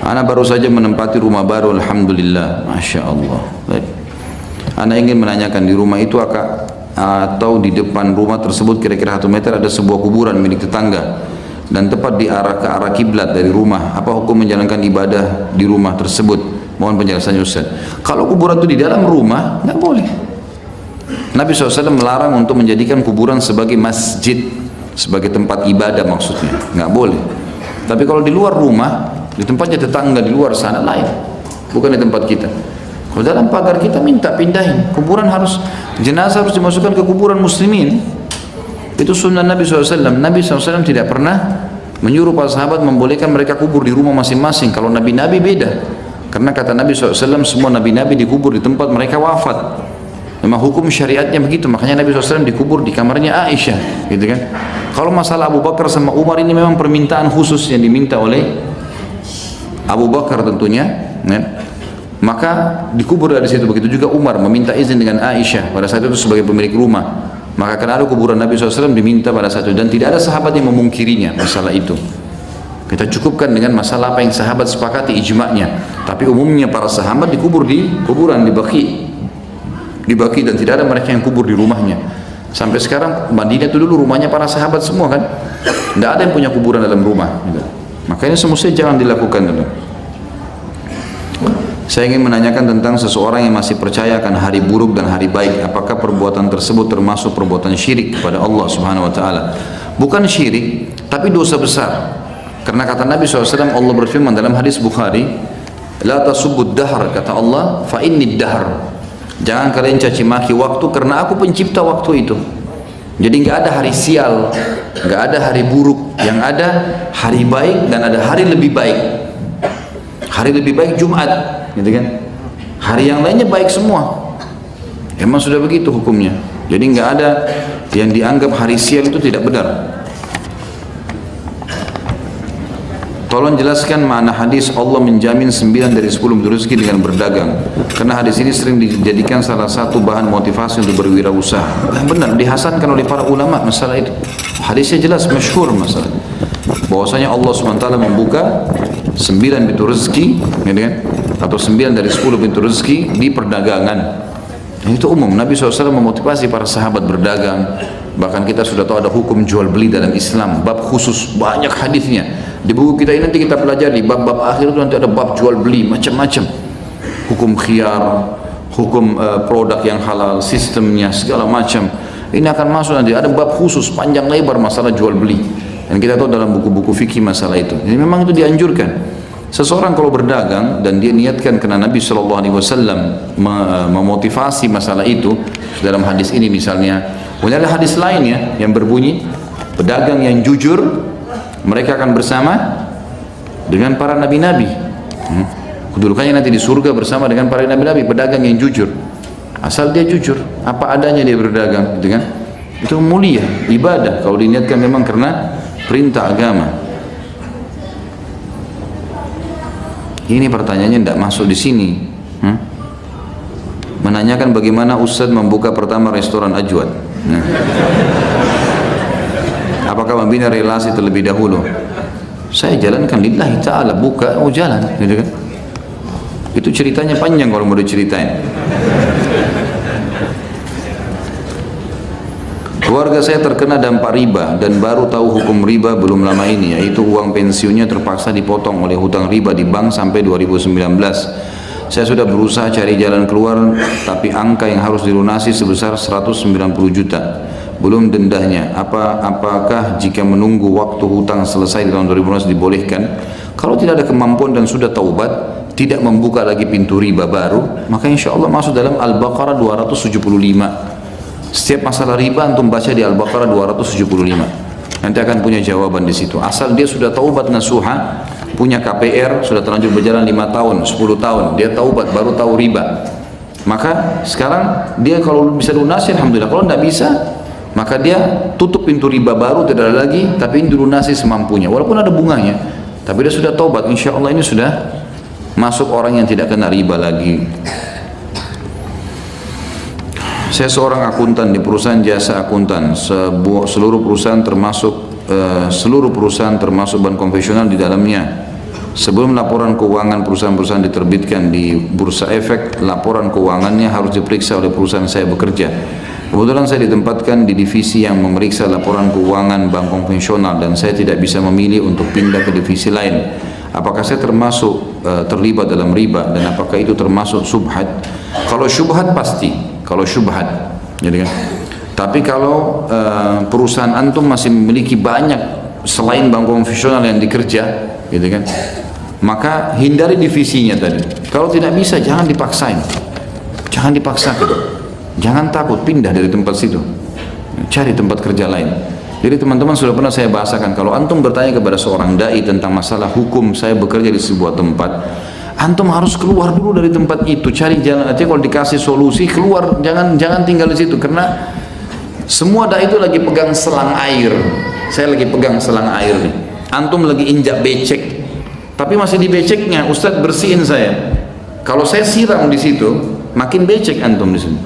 Ana baru saja menempati rumah baru, alhamdulillah, masya Allah. Baik. Ana ingin menanyakan, di rumah itu atau di depan rumah tersebut kira-kira 1 meter ada sebuah kuburan milik tetangga dan tepat di ke arah kiblat dari rumah. Apa hukum menjalankan ibadah di rumah tersebut? Mohon penjelasannya Ustaz. Kalau kuburan itu di dalam rumah, nggak boleh. Nabi SAW melarang untuk menjadikan kuburan sebagai masjid, sebagai tempat ibadah maksudnya, nggak boleh. Tapi kalau di luar rumah, di tempatnya tetangga di luar sana lain, bukan di tempat kita. Kalau dalam pagar kita minta pindahin, kuburan harus, jenazah harus dimasukkan ke kuburan muslimin. Itu sunnah Nabi SAW. Nabi SAW tidak pernah menyuruh para sahabat membolehkan mereka kubur di rumah masing-masing. Kalau nabi-nabi beda, karena kata Nabi SAW semua nabi-nabi dikubur di tempat mereka wafat. Memang hukum syariatnya begitu, makanya Nabi SAW dikubur di kamarnya Aisyah, gitu kan. Kalau masalah Abu Bakar sama Umar ini memang permintaan khusus yang diminta oleh Abu Bakar tentunya, ya. Maka dikubur dari situ. Begitu juga Umar meminta izin dengan Aisyah pada saat itu sebagai pemilik rumah. Maka karena ada kuburan Nabi SAW diminta pada saat itu, dan tidak ada sahabat yang memungkirinya masalah itu. Kita cukupkan dengan masalah apa yang sahabat sepakati ijma'nya. Tapi umumnya para sahabat dikubur di kuburan, di Baqi, dan tidak ada mereka yang kubur di rumahnya. Sampai sekarang Madinah itu dulu rumahnya para sahabat semua kan, tidak ada yang punya kuburan dalam rumah, gitu. Makanya semestinya jangan dilakukan dulu. Saya ingin menanyakan tentang seseorang yang masih percaya akan hari buruk dan hari baik. Apakah perbuatan tersebut termasuk perbuatan syirik kepada Allah Subhanahu Wa Taala? Bukan syirik, tapi dosa besar. Karena kata Nabi SAW, Allah berfirman dalam hadis Bukhari, la tasubbud dahr, kata Allah, fa inni dahr. Jangan kalian caci maki waktu, karena aku pencipta waktu itu. Jadi nggak ada hari sial, nggak ada hari buruk, yang ada hari baik dan ada hari lebih baik. Hari lebih baik Jumat, gitu kan? Hari yang lainnya baik semua. Emang sudah begitu hukumnya. Jadi nggak ada yang dianggap hari sial itu tidak benar. Tolong jelaskan makna hadis Allah menjamin 9 dari 10 rezeki dengan berdagang. Karena hadis ini sering dijadikan salah satu bahan motivasi untuk berwirausaha. Benar, dihasankan oleh para ulama masalah itu. Hadisnya jelas, masyhur masalah. Bahwasanya Allah SWT membuka 9 pintu rezeki, gitu kan? Atau 9 dari 10 pintu rezeki di perdagangan. Dan itu umum. Nabi SAW memotivasi para sahabat berdagang. Bahkan kita sudah tahu ada hukum jual beli dalam Islam, bab khusus, banyak hadisnya. Di buku kita ini nanti kita pelajari bab-bab akhir itu, nanti ada bab jual beli macam-macam, hukum khiyar, hukum produk yang halal, sistemnya segala macam. Ini akan masuk nanti, ada bab khusus panjang lebar masalah jual beli, dan kita tahu dalam buku-buku fikih masalah itu. Jadi memang itu dianjurkan. Seseorang kalau berdagang dan dia niatkan karena Nabi SAW memotivasi masalah itu dalam hadis ini misalnya. Kemudian ada hadis lainnya yang berbunyi, pedagang yang jujur mereka akan bersama dengan para nabi-nabi. Kedudukannya nanti di surga bersama dengan para nabi-nabi. Pedagang yang jujur, asal dia jujur, apa adanya dia berdagang, gitu kan? Itu mulia, ibadah kalau diniatkan memang karena perintah agama. Ini pertanyaannya tidak masuk di sini. Menanyakan bagaimana Ustadz membuka pertama restoran Ajwad. Apakah membina relasi terlebih dahulu? Saya jalankan lillahi ta'ala, buka, jalan, gitu kan? Itu ceritanya panjang kalau mau diceritain. Keluarga saya terkena dampak riba dan baru tahu hukum riba belum lama ini, yaitu uang pensiunnya terpaksa dipotong oleh hutang riba di bank sampai 2019. Saya sudah berusaha cari jalan keluar, tapi angka yang harus dilunasi sebesar 190 juta. Belum dendanya. Apakah jika menunggu waktu hutang selesai di tahun 2019 dibolehkan? Kalau tidak ada kemampuan dan sudah taubat, tidak membuka lagi pintu riba baru, maka insya Allah masuk dalam Al-Baqarah 275. Setiap masalah riba antum baca di Al-Baqarah 275. Nanti akan punya jawaban di situ. Asal dia sudah taubat nasuha, punya KPR, sudah terlanjur berjalan 5 tahun, 10 tahun, dia taubat baru tahu riba. Maka sekarang dia kalau bisa lunasi alhamdulillah, kalau tidak bisa maka dia tutup pintu riba baru, tidak ada lagi, tapi dilunasi semampunya walaupun ada bunganya, tapi dia sudah taubat, insya Allah ini sudah masuk orang yang tidak kena riba lagi. Saya seorang akuntan di perusahaan jasa akuntan, seluruh perusahaan termasuk ban konvensional di dalamnya. Sebelum laporan keuangan perusahaan-perusahaan diterbitkan di Bursa Efek, laporan keuangannya harus diperiksa oleh perusahaan saya bekerja. Kebetulan saya ditempatkan di divisi yang memeriksa laporan keuangan bank konvensional dan saya tidak bisa memilih untuk pindah ke divisi lain. Apakah saya termasuk terlibat dalam riba dan apakah itu termasuk subhat? Kalau syubhat pasti, kalau syubhat, jadi kan. Tapi kalau perusahaan antum masih memiliki banyak selain bank konvensional yang dikerja, gitu kan, maka hindari divisinya tadi. Kalau tidak bisa, jangan dipaksain, jangan dipaksakan, jangan takut pindah dari tempat situ, cari tempat kerja lain. Jadi teman-teman sudah pernah saya bahasakan, kalau antum bertanya kepada seorang dai tentang masalah hukum, saya bekerja di sebuah tempat, antum harus keluar dulu dari tempat itu, cari jalan. Nanti kalau dikasih solusi keluar, jangan tinggal di situ, karena semua dai itu lagi pegang selang air. Saya lagi pegang selang air nih, antum lagi injak becek, tapi masih di beceknya, Ustadz bersihin saya. Kalau saya siram di situ, makin becek antum di sini.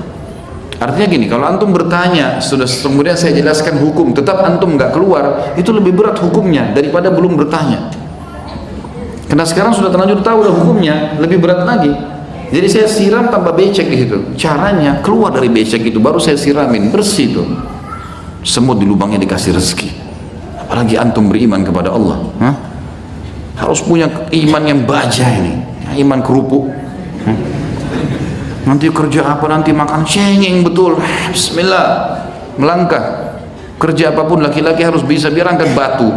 Artinya gini, kalau antum bertanya, sudah kemudian saya jelaskan hukum, tetap antum nggak keluar, itu lebih berat hukumnya daripada belum bertanya. Karena sekarang sudah terlanjur tahu udah hukumnya, lebih berat lagi. Jadi saya siram tambah becek di situ. Caranya keluar dari becek itu, baru saya siramin bersih itu. Semut di lubangnya dikasih rezeki. Apalagi antum beriman kepada Allah, harus punya iman yang baja ini, iman kerupuk. Nanti kerja apa, nanti makan cengeng betul, bismillah, melangkah. Kerja apapun laki-laki harus bisa, biar angkat batu.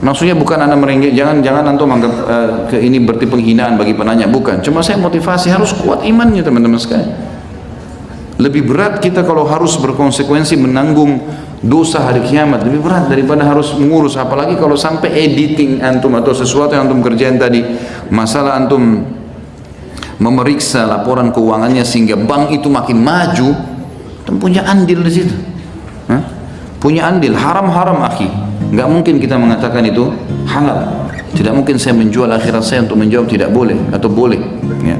Maksudnya bukan anda merenggek, jangan antum anggap ini berarti penghinaan bagi penanya, bukan. Cuma saya motivasi, harus kuat imannya teman-teman sekalian. Lebih berat kita kalau harus berkonsekuensi menanggung dosa hari kiamat, lebih berat daripada harus mengurus. Apalagi kalau sampai editing antum atau sesuatu yang antum kerjain tadi, masalah antum memeriksa laporan keuangannya sehingga bank itu makin maju, dan punya andil di situ, punya andil. Haram akhi, nggak mungkin kita mengatakan itu halal. Tidak mungkin saya menjual akhirat saya untuk menjawab tidak boleh atau boleh, ya.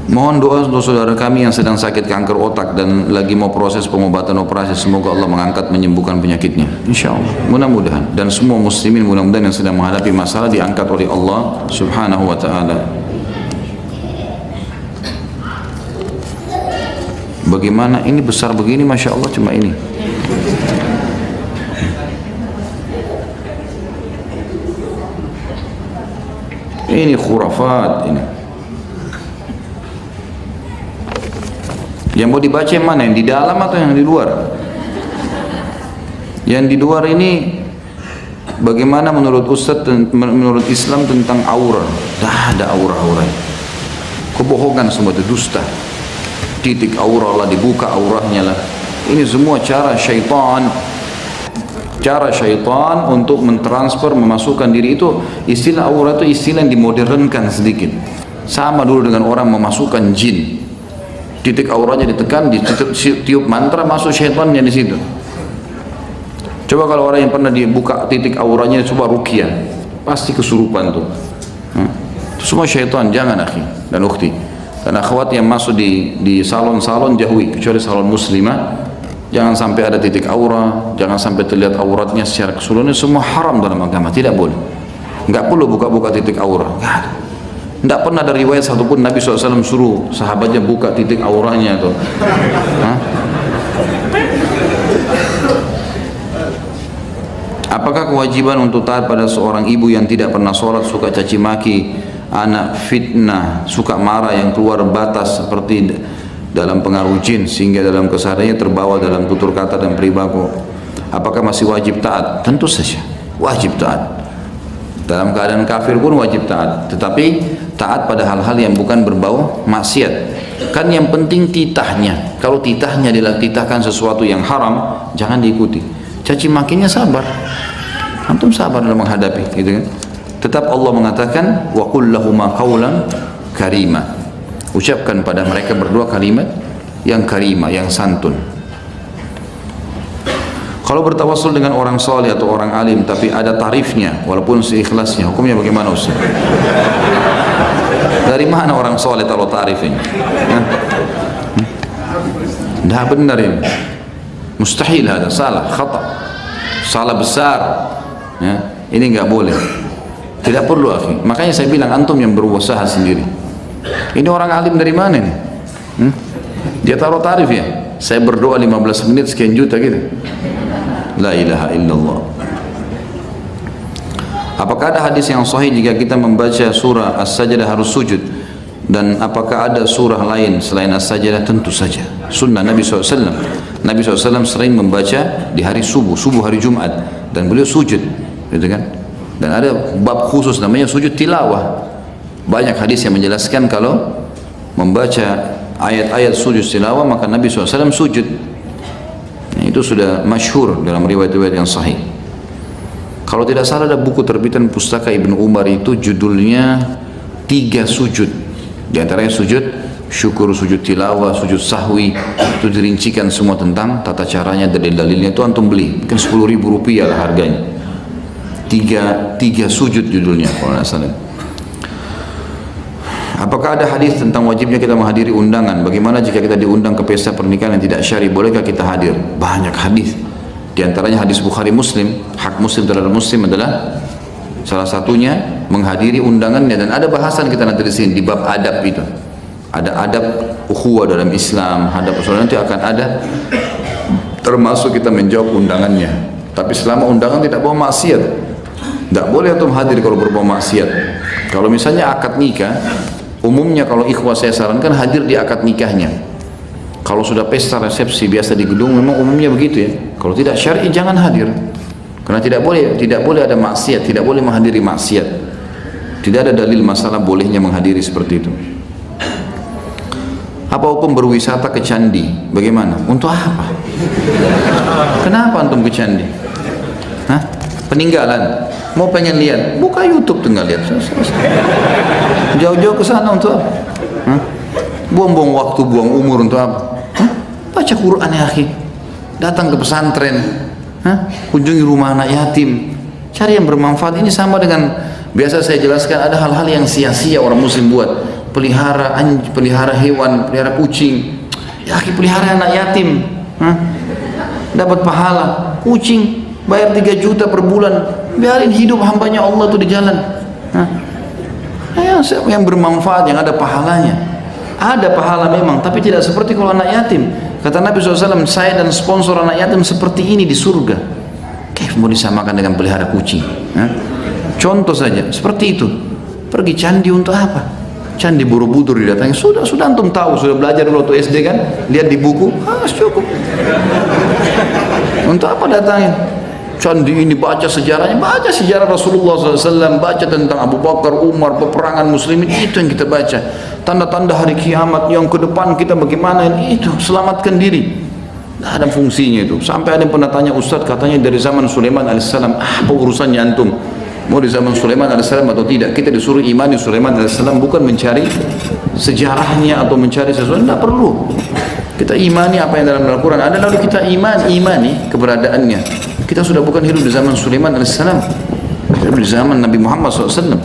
Mohon doa untuk saudara kami yang sedang sakit kanker otak dan lagi mau proses pengobatan operasi, semoga Allah mengangkat menyembuhkan penyakitnya, insya Allah, mudah-mudahan. Dan semua muslimin mudah-mudahan yang sedang menghadapi masalah diangkat oleh Allah subhanahu wa ta'ala. Bagaimana ini besar begini, masya Allah, cuma ini. Ini khurafat ini. Yang mau dibaca yang mana? Yang di dalam atau yang di luar? Yang di luar ini bagaimana menurut Ustaz, menurut Islam tentang aura? Dah ada aura-aura. Kebohongan semua itu, dusta. Titik aura lah, dibuka auranya lah. Ini semua cara syaitan. Cara syaitan untuk mentransfer, memasukkan diri itu. Istilah aura itu istilah yang dimodernkan sedikit. Sama dulu dengan orang memasukkan jin. Titik auranya ditekan, ditiup mantra, masuk syaitannya di situ. Coba kalau orang yang pernah dibuka titik auranya, coba ruqyah, pasti kesurupan tuh. Itu semua syaitan, jangan akhi dan ukhti. Dan akhwat yang masuk di salon-salon jauhi, kecuali salon muslimah. Jangan sampai ada titik aura, jangan sampai terlihat auratnya secara keseluruhan. Semua haram dalam agama, tidak boleh. Nggak perlu buka-buka titik aura, nggak ada. Tidak pernah ada riwayat satupun Nabi SAW suruh sahabatnya buka titik auranya tuh. Apakah kewajiban untuk taat pada seorang ibu yang tidak pernah sholat, suka caci maki anak, fitnah, suka marah yang keluar batas seperti dalam pengaruh jin sehingga dalam kesehariannya terbawa dalam tutur kata dan perilaku? Apakah masih wajib taat? Tentu saja wajib taat. Dalam keadaan kafir pun wajib taat, tetapi taat pada hal-hal yang bukan berbau maksiat. Kan yang penting titahnya. Kalau titahnya dititahkan sesuatu yang haram, jangan diikuti. Caci makinya sabar, antum sabar dalam menghadapi, gitu kan. Tetap Allah mengatakan wa qul lahuma qawlan karima. Ucapkan pada mereka berdua kalimat yang karimah, yang santun. Kalau bertawassul dengan orang soleh atau orang alim tapi ada tarifnya walaupun seikhlasnya, hukumnya bagaimana Ustaz? Dari mana orang soleh taruh tarifnya? Dah benar ini, mustahil, ada salah, khata, salah besar. Ya. Ini nggak boleh. Tidak perlu, akhi. Makanya saya bilang antum yang berusaha sendiri. Ini orang alim dari mana nih? Dia taruh tarif ya. Saya berdoa 15 menit sekian juta gitu. La ilaha illallah. Apakah ada hadis yang sahih jika kita membaca surah As-Sajdah harus sujud? Dan apakah ada surah lain selain As-Sajdah? Tentu saja. Sunnah Nabi SAW. Nabi SAW sering membaca di hari subuh hari Jumat, dan beliau sujud, gitu kan? Dan ada bab khusus namanya sujud tilawah. Banyak hadis yang menjelaskan kalau membaca ayat-ayat sujud tilawah maka Nabi SAW sujud. Nah, itu sudah masyhur dalam riwayat-riwayat yang sahih. Kalau tidak salah ada buku terbitan pustaka Ibnu Umar itu judulnya 3 sujud. Di antaranya sujud syukur, sujud tilawah, sujud sahwi. Itu dirincikan semua tentang tata caranya, dalil-dalilnya. Itu antum beli, mungkin 10.000 rupiah lah harganya. Tiga sujud judulnya kalau tidak salah. Apakah ada hadis tentang wajibnya kita menghadiri undangan? Bagaimana jika kita diundang ke pesta pernikahan yang tidak syar'i? Bolehkah kita hadir? Banyak hadis. Di antaranya hadis Bukhari Muslim. Hak Muslim terhadap Muslim adalah salah satunya menghadiri undangannya. Dan ada bahasan kita nanti di sini di bab adab itu. Ada adab ukhuwah dalam Islam. Adab persaudaraan nanti akan ada. Termasuk kita menjawab undangannya. Tapi selama undangan tidak bawa maksiat. Tidak boleh antum hadir kalau berbau maksiat. Kalau misalnya akad nikah, umumnya kalau ikhwah saya sarankan hadir di akad nikahnya. Kalau sudah pesta resepsi biasa di gedung, memang umumnya begitu ya. Kalau tidak syar'i jangan hadir. Karena tidak boleh ada maksiat, tidak boleh menghadiri maksiat. Tidak ada dalil masalah bolehnya menghadiri seperti itu. Apa hukum berwisata ke candi? Bagaimana? Untuk apa? Kenapa antum ke candi? Hah? Peninggalan? Mau pengen lihat? Buka YouTube tinggal lihat. Jauh-jauh ke sana untuk apa? Hah? Buang-buang waktu, buang umur untuk apa? Hah? Baca Quran ya akhi. Datang ke pesantren. Hah? Kunjungi rumah anak yatim. Cari yang bermanfaat. Ini sama dengan biasa saya jelaskan, ada hal-hal yang sia-sia orang muslim buat. Pelihara hewan, pelihara kucing. Ya akhi, pelihara anak yatim. Hah? Dapat pahala. Kucing bayar 3 juta per bulan. Biarin hidup hambanya Allah itu di jalan. Hah? Yang bermanfaat, yang ada pahalanya. Ada pahala memang, tapi tidak seperti kalau anak yatim. Kata Nabi SAW, saya dan sponsor anak yatim seperti ini di surga. Kayak mau disamakan dengan pelihara kucing? Hah? Contoh saja, seperti itu. Pergi candi untuk apa? Candi Borobudur didatangi. Sudah antum tahu, sudah belajar dulu waktu SD kan? Lihat di buku, cukup. Untuk apa datangin? Candi ini baca sejarahnya, baca sejarah Rasulullah SAW, baca tentang Abu Bakar, Umar, peperangan muslimin, itu yang kita baca. Tanda-tanda hari kiamat yang ke depan kita bagaimana, itu selamatkan diri. Nah, ada fungsinya itu. Sampai ada yang pernah tanya Ustadz, katanya dari zaman Sulaiman AS, apa urusannya antum? Mau di zaman Sulaiman AS atau tidak? Kita disuruh imani Sulaiman AS, bukan mencari sejarahnya atau mencari sesuatu, tidak perlu. Kita imani apa yang dalam Al-Quran ada, lalu kita imani keberadaannya. Kita sudah bukan hidup di zaman Sulaiman AS, kita hidup di zaman Nabi Muhammad SAW.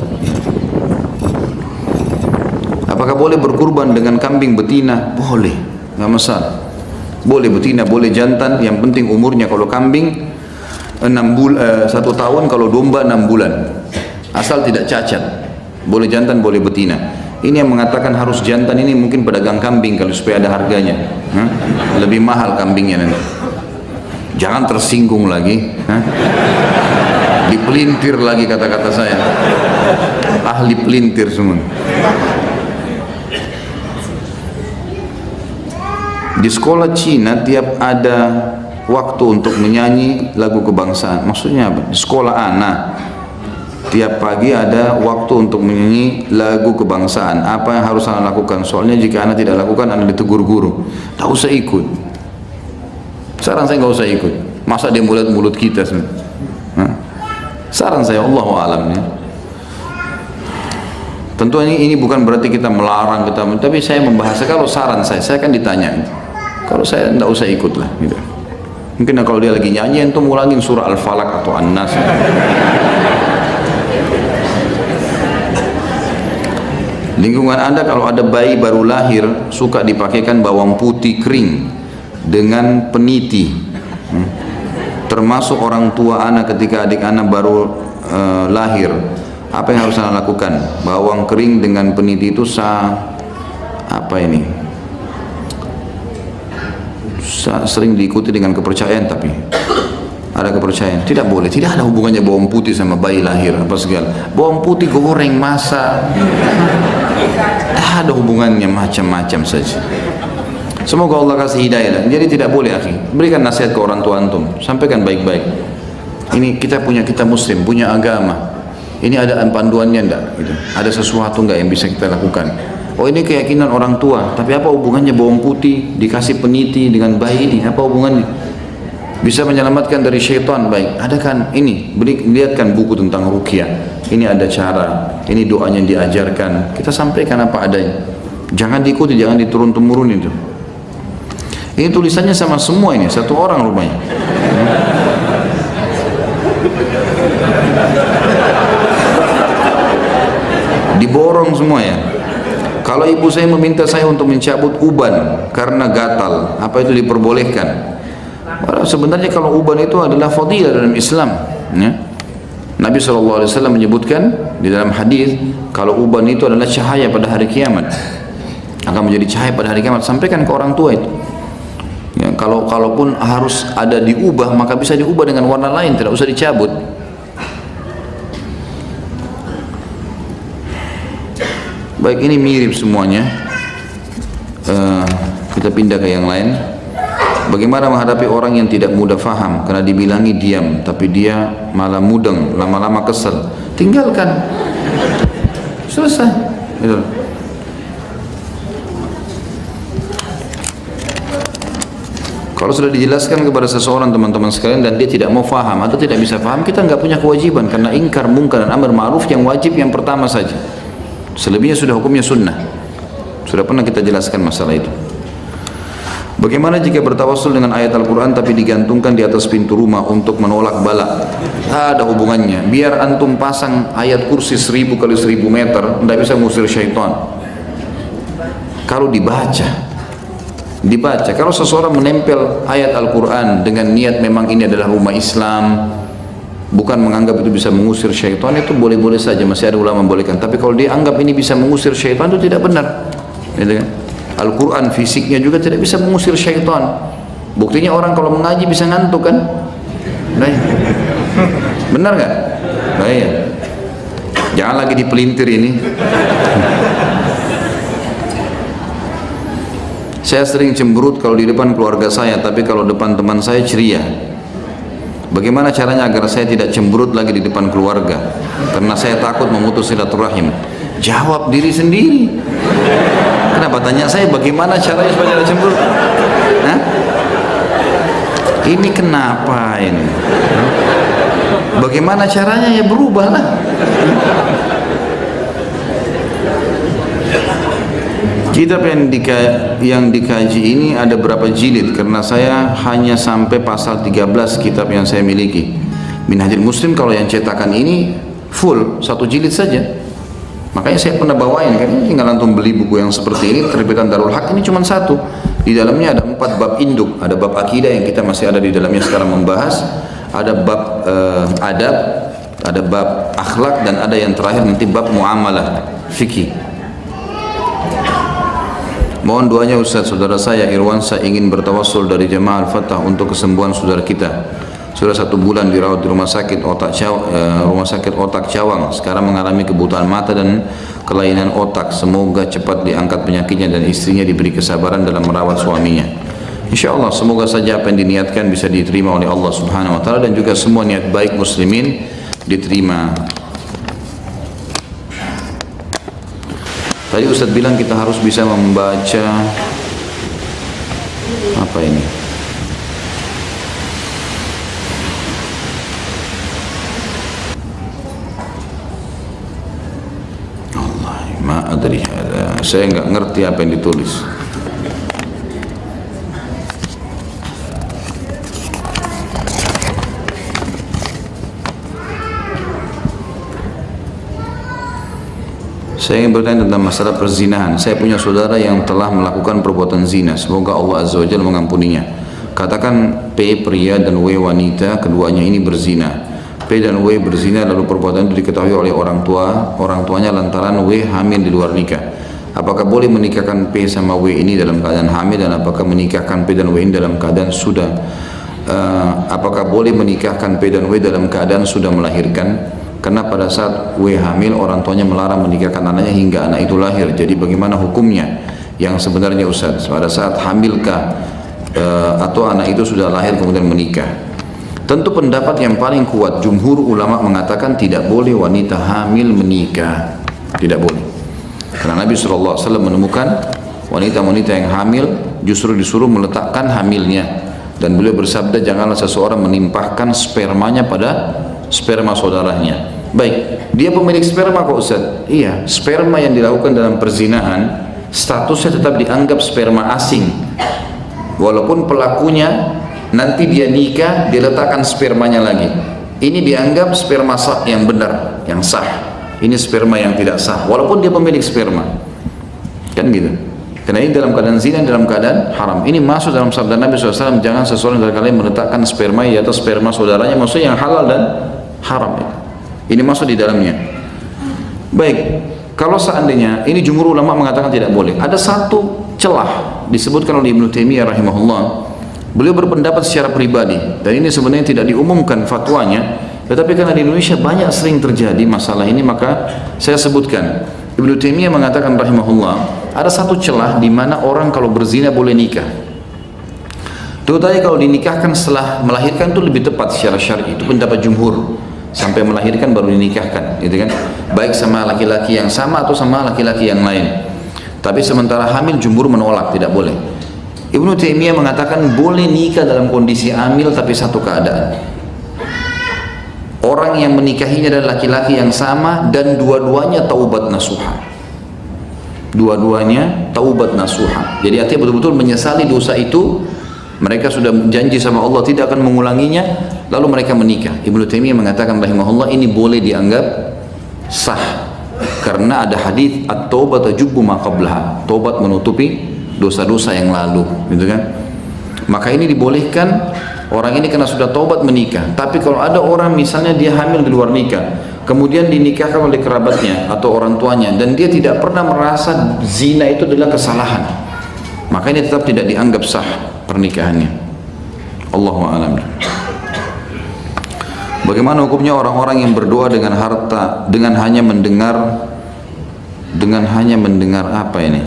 Apakah boleh berkurban dengan kambing betina? Boleh, nggak masalah. Boleh betina, boleh jantan, yang penting umurnya. Kalau kambing 1 tahun, kalau domba 6 bulan, asal tidak cacat. Boleh jantan, boleh betina. Ini yang mengatakan harus jantan ini mungkin pedagang kambing kalau supaya ada harganya. Lebih mahal kambingnya nanti. Jangan tersinggung lagi. Dipelintir lagi kata-kata saya. Ahli pelintir semua. Di sekolah Cina tiap ada waktu untuk menyanyi lagu kebangsaan. Maksudnya apa? Di sekolah anak tiap pagi ada waktu untuk menyanyi lagu kebangsaan. Apa yang harus anak lakukan? Soalnya jika anak tidak lakukan, anak ditegur guru. Tak usah ikut. Saran saya nggak usah ikut. Masa dia mulut kita semua? Saran saya, Allahu a'lam ya. Tentu ini bukan berarti kita melarang kita, tapi saya membahas. Kalau saran saya kan ditanya. Kalau saya nggak usah ikut lah. Gitu. Mungkin kalau dia lagi nyanyi, itu ulangin surah Al-Falaq atau An-Nas. Lingkungan Anda kalau ada bayi baru lahir suka dipakaikan bawang putih kering dengan peniti, termasuk orang tua anak ketika adik anak baru lahir, apa yang harus anda lakukan? Bawang kering dengan peniti itu sering diikuti dengan kepercayaan, tapi ada kepercayaan tidak boleh, tidak ada hubungannya bawang putih sama bayi lahir apa segala. Bawang putih goreng, masak, ada hubungannya, macam-macam saja. Semoga Allah kasih hidayah. Jadi tidak boleh, akhi. Berikan nasihat ke orang tua antum, sampaikan baik-baik. Ini kita muslim, punya agama. Ini ada panduannya enggak? Gitu. Ada sesuatu enggak yang bisa kita lakukan? Oh, ini keyakinan orang tua, tapi apa hubungannya bawang putih dikasih peniti dengan bayi ini? Apa hubungannya? Bisa menyelamatkan dari syaitan, baik. Ada kan ini, lihatkan buku tentang ruqyah. Ini ada cara, ini doanya yang diajarkan. Kita sampaikan apa adanya. Jangan diikuti, jangan diturun-temurun itu. Ini tulisannya sama semua ini, satu orang rupanya. Diborong semua ya. Kalau ibu saya meminta saya untuk mencabut uban karena gatal, apa itu diperbolehkan? Sebenarnya kalau uban itu adalah fadilah dalam Islam, ya. Nabi SAW menyebutkan di dalam hadis kalau uban itu adalah cahaya pada hari kiamat, akan menjadi cahaya pada hari kiamat. Sampaikan ke orang tua itu. Ya, kalaupun harus ada diubah, maka bisa diubah dengan warna lain, tidak usah dicabut. Baik, ini mirip semuanya. Kita pindah ke yang lain. Bagaimana menghadapi orang yang tidak mudah faham karena dibilangi diam, tapi dia malah mudeng, lama-lama kesel. Tinggalkan. Selesai. Gitu. Kalau sudah dijelaskan kepada seseorang, teman-teman sekalian, dan dia tidak mau faham atau tidak bisa faham, kita nggak punya kewajiban, karena ingkar mungkar dan amar ma'ruf yang wajib yang pertama saja. Selebihnya sudah hukumnya sunnah. Sudah pernah kita jelaskan masalah itu. Bagaimana jika bertawassul dengan ayat Al-Quran tapi digantungkan di atas pintu rumah untuk menolak bala? Ada hubungannya. Biar antum pasang ayat kursi 1000 kali 1000 meter, tidak bisa mengusir syaitan. Kalau dibaca. Kalau seseorang menempel ayat Al-Quran dengan niat memang ini adalah rumah Islam, bukan menganggap itu bisa mengusir syaitan, itu boleh-boleh saja, masih ada ulama membolehkan. Tapi kalau dia anggap ini bisa mengusir syaitan, itu tidak benar. Gitu kan? Al-Quran fisiknya juga tidak bisa mengusir syaitan. Buktinya orang kalau mengaji bisa ngantuk kan? Nah, benar nggak? Nah, ya. Jangan lagi dipelintir ini. Saya sering cemberut kalau di depan keluarga saya, tapi kalau depan teman saya ceria. Bagaimana caranya agar saya tidak cemberut lagi di depan keluarga? Karena saya takut memutus silaturahim. Jawab diri sendiri. Kenapa tanya saya bagaimana caranya supaya tidak cemberut? Hah? Ini kenapa ini? Bagaimana caranya, ya berubahlah. Kitab yang dikaji ini ada berapa jilid? Karena saya hanya sampai pasal 13 kitab yang saya miliki. Minhajul Muslim kalau yang cetakan ini full 1 jilid saja. Makanya saya pernah bawain kan, tinggal antum beli buku yang seperti ini, terbitan Darul Haq ini cuma 1. Di dalamnya ada 4 bab induk, ada bab akidah yang kita masih ada di dalamnya sekarang membahas, ada bab adab, ada bab akhlak, dan ada yang terakhir nanti bab muamalah fikih. Mohon doanya Ustaz, saudara saya Irwansa ingin bertawassul dari Jamaah Al-Fatah untuk kesembuhan saudara kita. Sudah 1 bulan dirawat di rumah sakit otak Cawang. Sekarang mengalami kebutaan mata dan kelainan otak. Semoga cepat diangkat penyakitnya dan istrinya diberi kesabaran dalam merawat suaminya. Insya Allah semoga saja apa yang diniatkan bisa diterima oleh Allah Subhanahu Wa Taala, dan juga semua niat baik muslimin diterima. Tadi Ustaz bilang kita harus bisa membaca apa ini? Saya nggak ngerti apa yang ditulis. Saya ingin bertanya tentang masalah perzinahan. Saya punya saudara yang telah melakukan perbuatan zina. Semoga Allah Azza wa Jalla mengampuninya. Katakan P pria dan W wanita, keduanya ini berzina. P dan W berzina lalu perbuatan itu diketahui oleh orang tuanya lantaran W hamil di luar nikah. Apakah boleh menikahkan P sama W ini dalam keadaan hamil, dan apakah menikahkan P dan W ini dalam keadaan sudah apakah boleh menikahkan P dan W dalam keadaan sudah melahirkan? Karena pada saat W hamil orang tuanya melarang menikahkan anaknya hingga anak itu lahir. Jadi bagaimana hukumnya yang sebenarnya Ustaz? Pada saat hamilkah atau anak itu sudah lahir kemudian menikah? Tentu pendapat yang paling kuat jumhur ulama mengatakan tidak boleh wanita hamil menikah. Tidak boleh. Karena Nabi SAW menemukan wanita-wanita yang hamil justru disuruh meletakkan hamilnya. Dan beliau bersabda, janganlah seseorang menimpahkan spermanya pada sperma saudaranya. Baik, dia pemilik sperma kok Ustaz? Iya, sperma yang dilakukan dalam perzinahan statusnya tetap dianggap sperma asing. Walaupun pelakunya nanti dia nikah, dia letakkan spermanya lagi. Ini dianggap sperma sah yang benar, yang sah. Ini sperma yang tidak sah, walaupun dia pemilik sperma. Kan gitu. Karena ini dalam keadaan zina, dalam keadaan haram. Ini masuk dalam sabda Nabi SAW, jangan seseorang dari kalian meletakkan sperma di atas sperma saudaranya, maksudnya yang halal dan haram. Ini masuk di dalamnya. Baik, kalau seandainya ini jumhur ulama mengatakan tidak boleh. Ada satu celah disebutkan oleh Ibnu Taimiyah rahimahullah. Beliau berpendapat secara pribadi, dan ini sebenarnya tidak diumumkan fatwanya, tetapi karena di Indonesia banyak sering terjadi masalah ini, maka saya sebutkan. Ibnu Taimiyah mengatakan rahimahullah, ada satu celah di mana orang kalau berzina boleh nikah. Terutama kalau dinikahkan setelah melahirkan itu lebih tepat secara syar'i. Itu pendapat jumhur. Sampai melahirkan baru dinikahkan, gitu kan? Baik sama laki-laki yang sama atau sama laki-laki yang lain. Tapi sementara hamil jumhur menolak, tidak boleh. Ibnu Taimiyah mengatakan boleh nikah dalam kondisi hamil, tapi satu keadaan. Orang yang menikahinya adalah laki-laki yang sama dan dua-duanya taubat nasuha. Dua-duanya taubat nasuha. Jadi artinya betul-betul menyesali dosa itu. Mereka sudah janji sama Allah tidak akan mengulanginya, lalu mereka menikah. Ibnu Taimiyah mengatakan rahimahullah ini boleh dianggap sah. Karena ada hadis at-taubat tajubbu ma qablaha. Taubat menutupi dosa-dosa yang lalu, gitu kan? Maka ini dibolehkan. Orang ini karena sudah taubat menikah. Tapi kalau ada orang misalnya dia hamil di luar nikah, kemudian dinikahkan oleh kerabatnya atau orang tuanya, dan dia tidak pernah merasa zina itu adalah kesalahan, maka ini tetap tidak dianggap sah pernikahannya. Allahu a'lam. Bagaimana hukumnya orang-orang yang berdoa dengan harta, dengan hanya mendengar apa ini?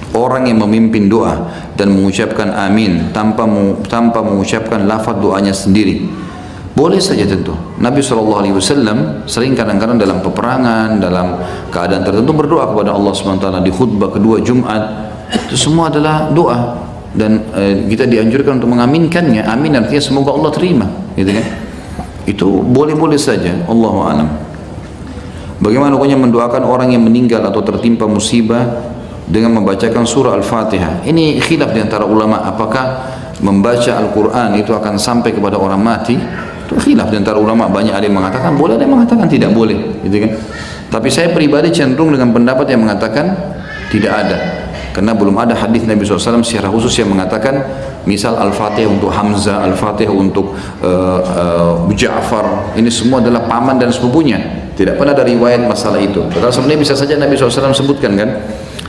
Orang yang memimpin doa dan mengucapkan amin tanpa mengucapkan lafaz doanya sendiri. Boleh saja tentu. Nabi SAW sering kadang-kadang dalam peperangan, dalam keadaan tertentu berdoa kepada Allah SWT di khutbah kedua Jumat. Itu semua adalah doa, dan kita dianjurkan untuk mengaminkannya. Amin artinya semoga Allah terima, gitu kan? Itu boleh-boleh saja. Allahu a'lam. Bagaimana hukumnya mendoakan orang yang meninggal atau tertimpa musibah dengan membacakan surah Al-Fatihah? Ini khilaf di antara ulama, apakah membaca Al-Quran itu akan sampai kepada orang mati? Itu khilaf di antara ulama, banyak ada yang mengatakan boleh, ada yang mengatakan tidak boleh, gitu kan? Tapi saya pribadi cenderung dengan pendapat yang mengatakan tidak ada, karena belum ada hadis Nabi SAW secara khusus yang mengatakan misal Al-Fatihah untuk Hamzah, Al-Fatihah untuk Ja'far, ini semua adalah paman dan sepupunya. Tidak pernah ada riwayat masalah itu. Padahal sebenarnya bisa saja Nabi SAW sebutkan, kan?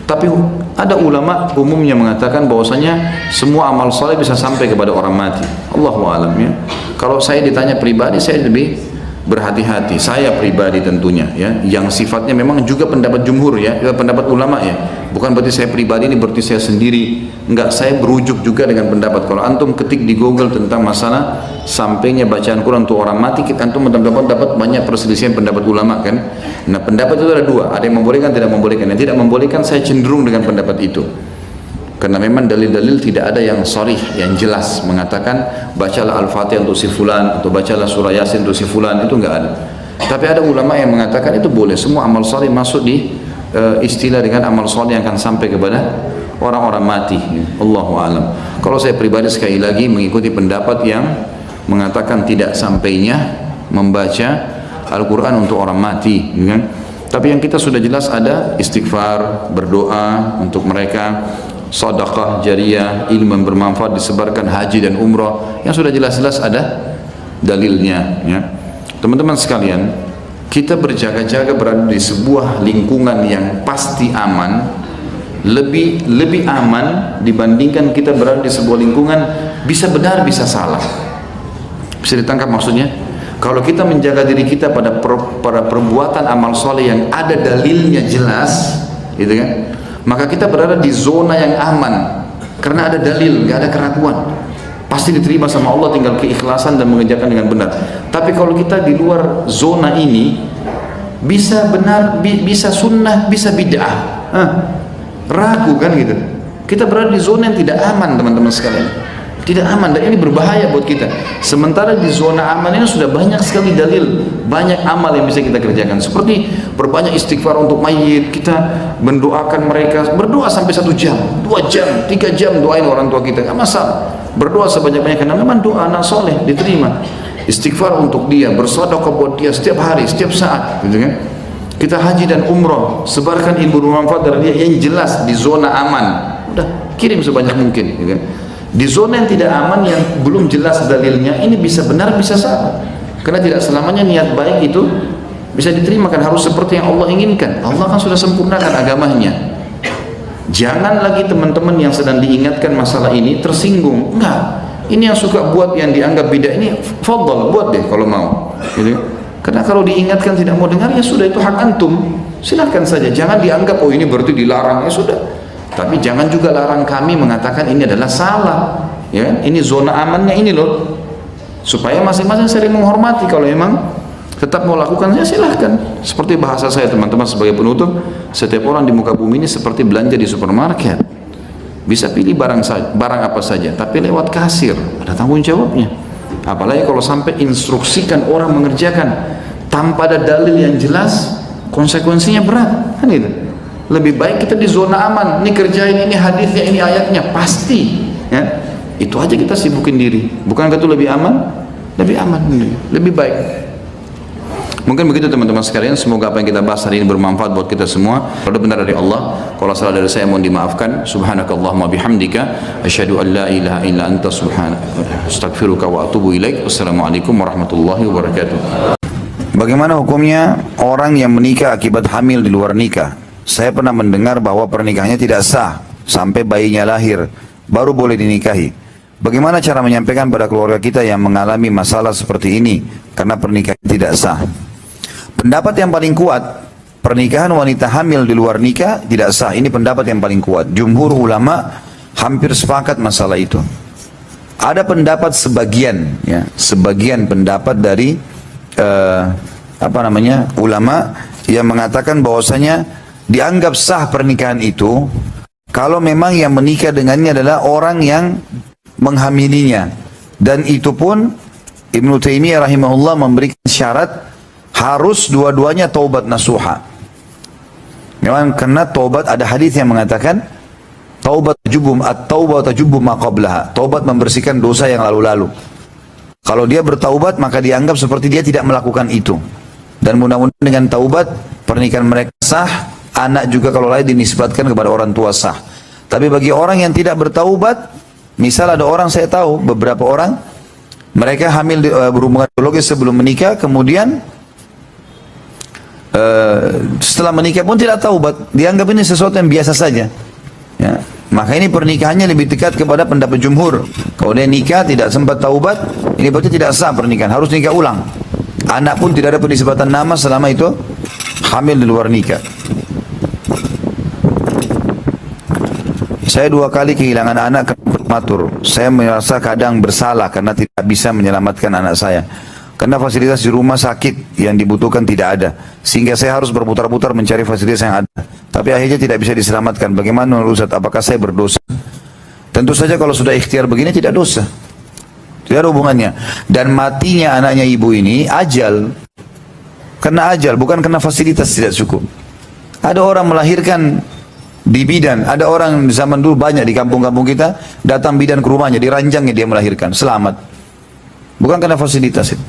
Tapi ada ulama umumnya mengatakan bahwasanya semua amal saleh bisa sampai kepada orang mati. Allahu a'lam ya. Kalau saya ditanya pribadi, saya lebih berhati-hati. Saya pribadi tentunya ya, yang sifatnya memang juga pendapat jumhur ya, pendapat ulama ya. Bukan berarti saya pribadi ini berarti saya sendiri. Enggak, saya berujuk juga dengan pendapat. Kalau antum ketik di Google tentang masalah sampainya bacaan Quran untuk orang mati, kita antum dapat banyak perselisihan pendapat ulama, kan? Nah, pendapat itu ada dua, ada yang membolehkan, tidak membolehkan. Yang tidak membolehkan saya cenderung dengan pendapat itu. Karena memang dalil-dalil tidak ada yang sharih, yang jelas mengatakan bacalah Al-Fatihah untuk si fulan atau bacalah surah Yasin untuk si fulan, itu enggak ada. Tapi ada ulama yang mengatakan itu boleh, semua amal saleh masuk di istilah dengan amal saleh yang akan sampai kepada orang-orang mati. Allahu a'lam. Kalau saya pribadi sekali lagi mengikuti pendapat yang mengatakan tidak sampainya membaca Al-Quran untuk orang mati, kan? Tapi yang kita sudah jelas ada istighfar, berdoa untuk mereka, sedekah jariah, ilmu yang bermanfaat disebarkan, haji dan umrah yang sudah jelas-jelas ada dalilnya, ya. Teman-teman sekalian, kita berjaga-jaga berada di sebuah lingkungan yang pasti aman, lebih aman dibandingkan kita berada di sebuah lingkungan bisa benar bisa salah. Bisa ditangkap maksudnya? Kalau kita menjaga diri kita pada perbuatan amal soleh yang ada dalilnya jelas, gitu kan, maka kita berada di zona yang aman karena ada dalil, nggak ada keraguan, pasti diterima sama Allah, tinggal keikhlasan dan mengerjakan dengan benar. Tapi kalau kita di luar zona ini, bisa benar, bisa sunnah, bisa bid'ah, ragu kan gitu. Kita berada di zona yang tidak aman, teman-teman sekalian. Tidak aman, dan ini berbahaya buat kita. Sementara di zona aman ini sudah banyak sekali dalil, banyak amal yang bisa kita kerjakan. Seperti berbanyak istighfar untuk mayit, kita mendoakan mereka, berdoa sampai 1 jam, 2 jam, 3 jam doain orang tua kita, nggak masalah. Berdoa sebanyak-banyaknya karena memang doa anak soleh diterima. Istighfar untuk dia, bersedekah buat dia setiap hari, setiap saat, gitu kan. Kita haji dan umroh, sebarkan ilmu bermanfaat dari dia yang jelas di zona aman. Udah kirim sebanyak mungkin, gitu kan. Di zona yang tidak aman, yang belum jelas dalilnya, ini bisa benar bisa salah, karena tidak selamanya niat baik itu bisa diterima, kan harus seperti yang Allah inginkan. Allah kan sudah sempurnakan agamanya. Jangan lagi teman-teman yang sedang diingatkan masalah ini tersinggung. Enggak, ini yang suka buat yang dianggap bid'ah ini, fadhal, buat deh kalau mau, gitu. Karena kalau diingatkan tidak mau dengar, ya sudah, itu hak antum, silahkan saja. Jangan dianggap oh ini berarti dilarang, ya sudah. Tapi jangan juga larang kami mengatakan ini adalah salah, ya kan? Ini zona amannya ini loh, supaya masing-masing saling menghormati. Kalau memang tetap mau lakukan, ya silahkan. Seperti bahasa saya teman-teman sebagai penutup, setiap orang di muka bumi ini seperti belanja di supermarket, bisa pilih barang apa saja, tapi lewat kasir, ada tanggung jawabnya. Apalagi kalau sampai instruksikan orang mengerjakan tanpa ada dalil yang jelas, konsekuensinya berat, kan gitu. Lebih baik kita di zona aman, ini kerjain, ini hadisnya, ini ayatnya, pasti, ya. Itu aja kita sibukin diri. Bukankah itu lebih aman? Lebih aman, lebih baik. Mungkin begitu teman-teman sekalian. Semoga apa yang kita bahas hari ini bermanfaat buat kita semua. Kalau benar dari Allah, kalau salah dari saya mohon dimaafkan. Subhanakallahumma bihamdika, asyhadu an la ilaha illa anta astaghfiruka wa atubu ilaik. Wassalamualaikum warahmatullahi wabarakatuh. Bagaimana hukumnya orang yang menikah akibat hamil di luar nikah? Saya pernah mendengar bahwa pernikahannya tidak sah sampai bayinya lahir, baru boleh dinikahi. Bagaimana cara menyampaikan pada keluarga kita yang mengalami masalah seperti ini karena pernikahan tidak sah? Pendapat yang paling kuat, pernikahan wanita hamil di luar nikah tidak sah. Ini pendapat yang paling kuat. Jumhur ulama hampir sepakat masalah itu. Ada pendapat sebagian, ya, sebagian pendapat dari ulama yang mengatakan bahwasanya dianggap sah pernikahan itu kalau memang yang menikah dengannya adalah orang yang menghamilinya, dan itu pun Ibnu Taimiyah rahimahullah memberikan syarat harus dua-duanya taubat nasuha. Memang karena taubat, ada hadis yang mengatakan taubat tajubu ma qablaha, taubat membersihkan dosa yang lalu-lalu. Kalau dia bertaubat maka dianggap seperti dia tidak melakukan itu, dan mudah-mudahan dengan taubat pernikahan mereka sah. Anak juga kalau lahir dinisbatkan kepada orang tua sah. Tapi bagi orang yang tidak bertaubat, misal ada orang, saya tahu beberapa orang, mereka hamil berhubungan biologis sebelum menikah, kemudian setelah menikah pun tidak taubat, dianggap ini sesuatu yang biasa saja, ya. Maka ini pernikahannya lebih dekat kepada pendapat jumhur. Kalau dia nikah tidak sempat taubat, ini berarti tidak sah pernikahan, harus nikah ulang. Anak pun tidak ada penisbatan nama selama itu hamil di luar nikah. Saya 2 kali kehilangan anak prematur. Saya merasa kadang bersalah karena tidak bisa menyelamatkan anak saya. Karena fasilitas di rumah sakit yang dibutuhkan tidak ada. Sehingga saya harus berputar-putar mencari fasilitas yang ada. Tapi akhirnya tidak bisa diselamatkan. Bagaimana menurut Ustaz? Apakah saya berdosa? Tentu saja kalau sudah ikhtiar begini tidak dosa. Tidak ada hubungannya. Dan matinya anaknya ibu ini ajal. Karena ajal, bukan karena fasilitas tidak cukup. Ada orang melahirkan di bidan, ada orang di zaman dulu banyak di kampung-kampung kita, datang bidan ke rumahnya, diranjangnya dia melahirkan, selamat. Bukan karena fasilitas itu.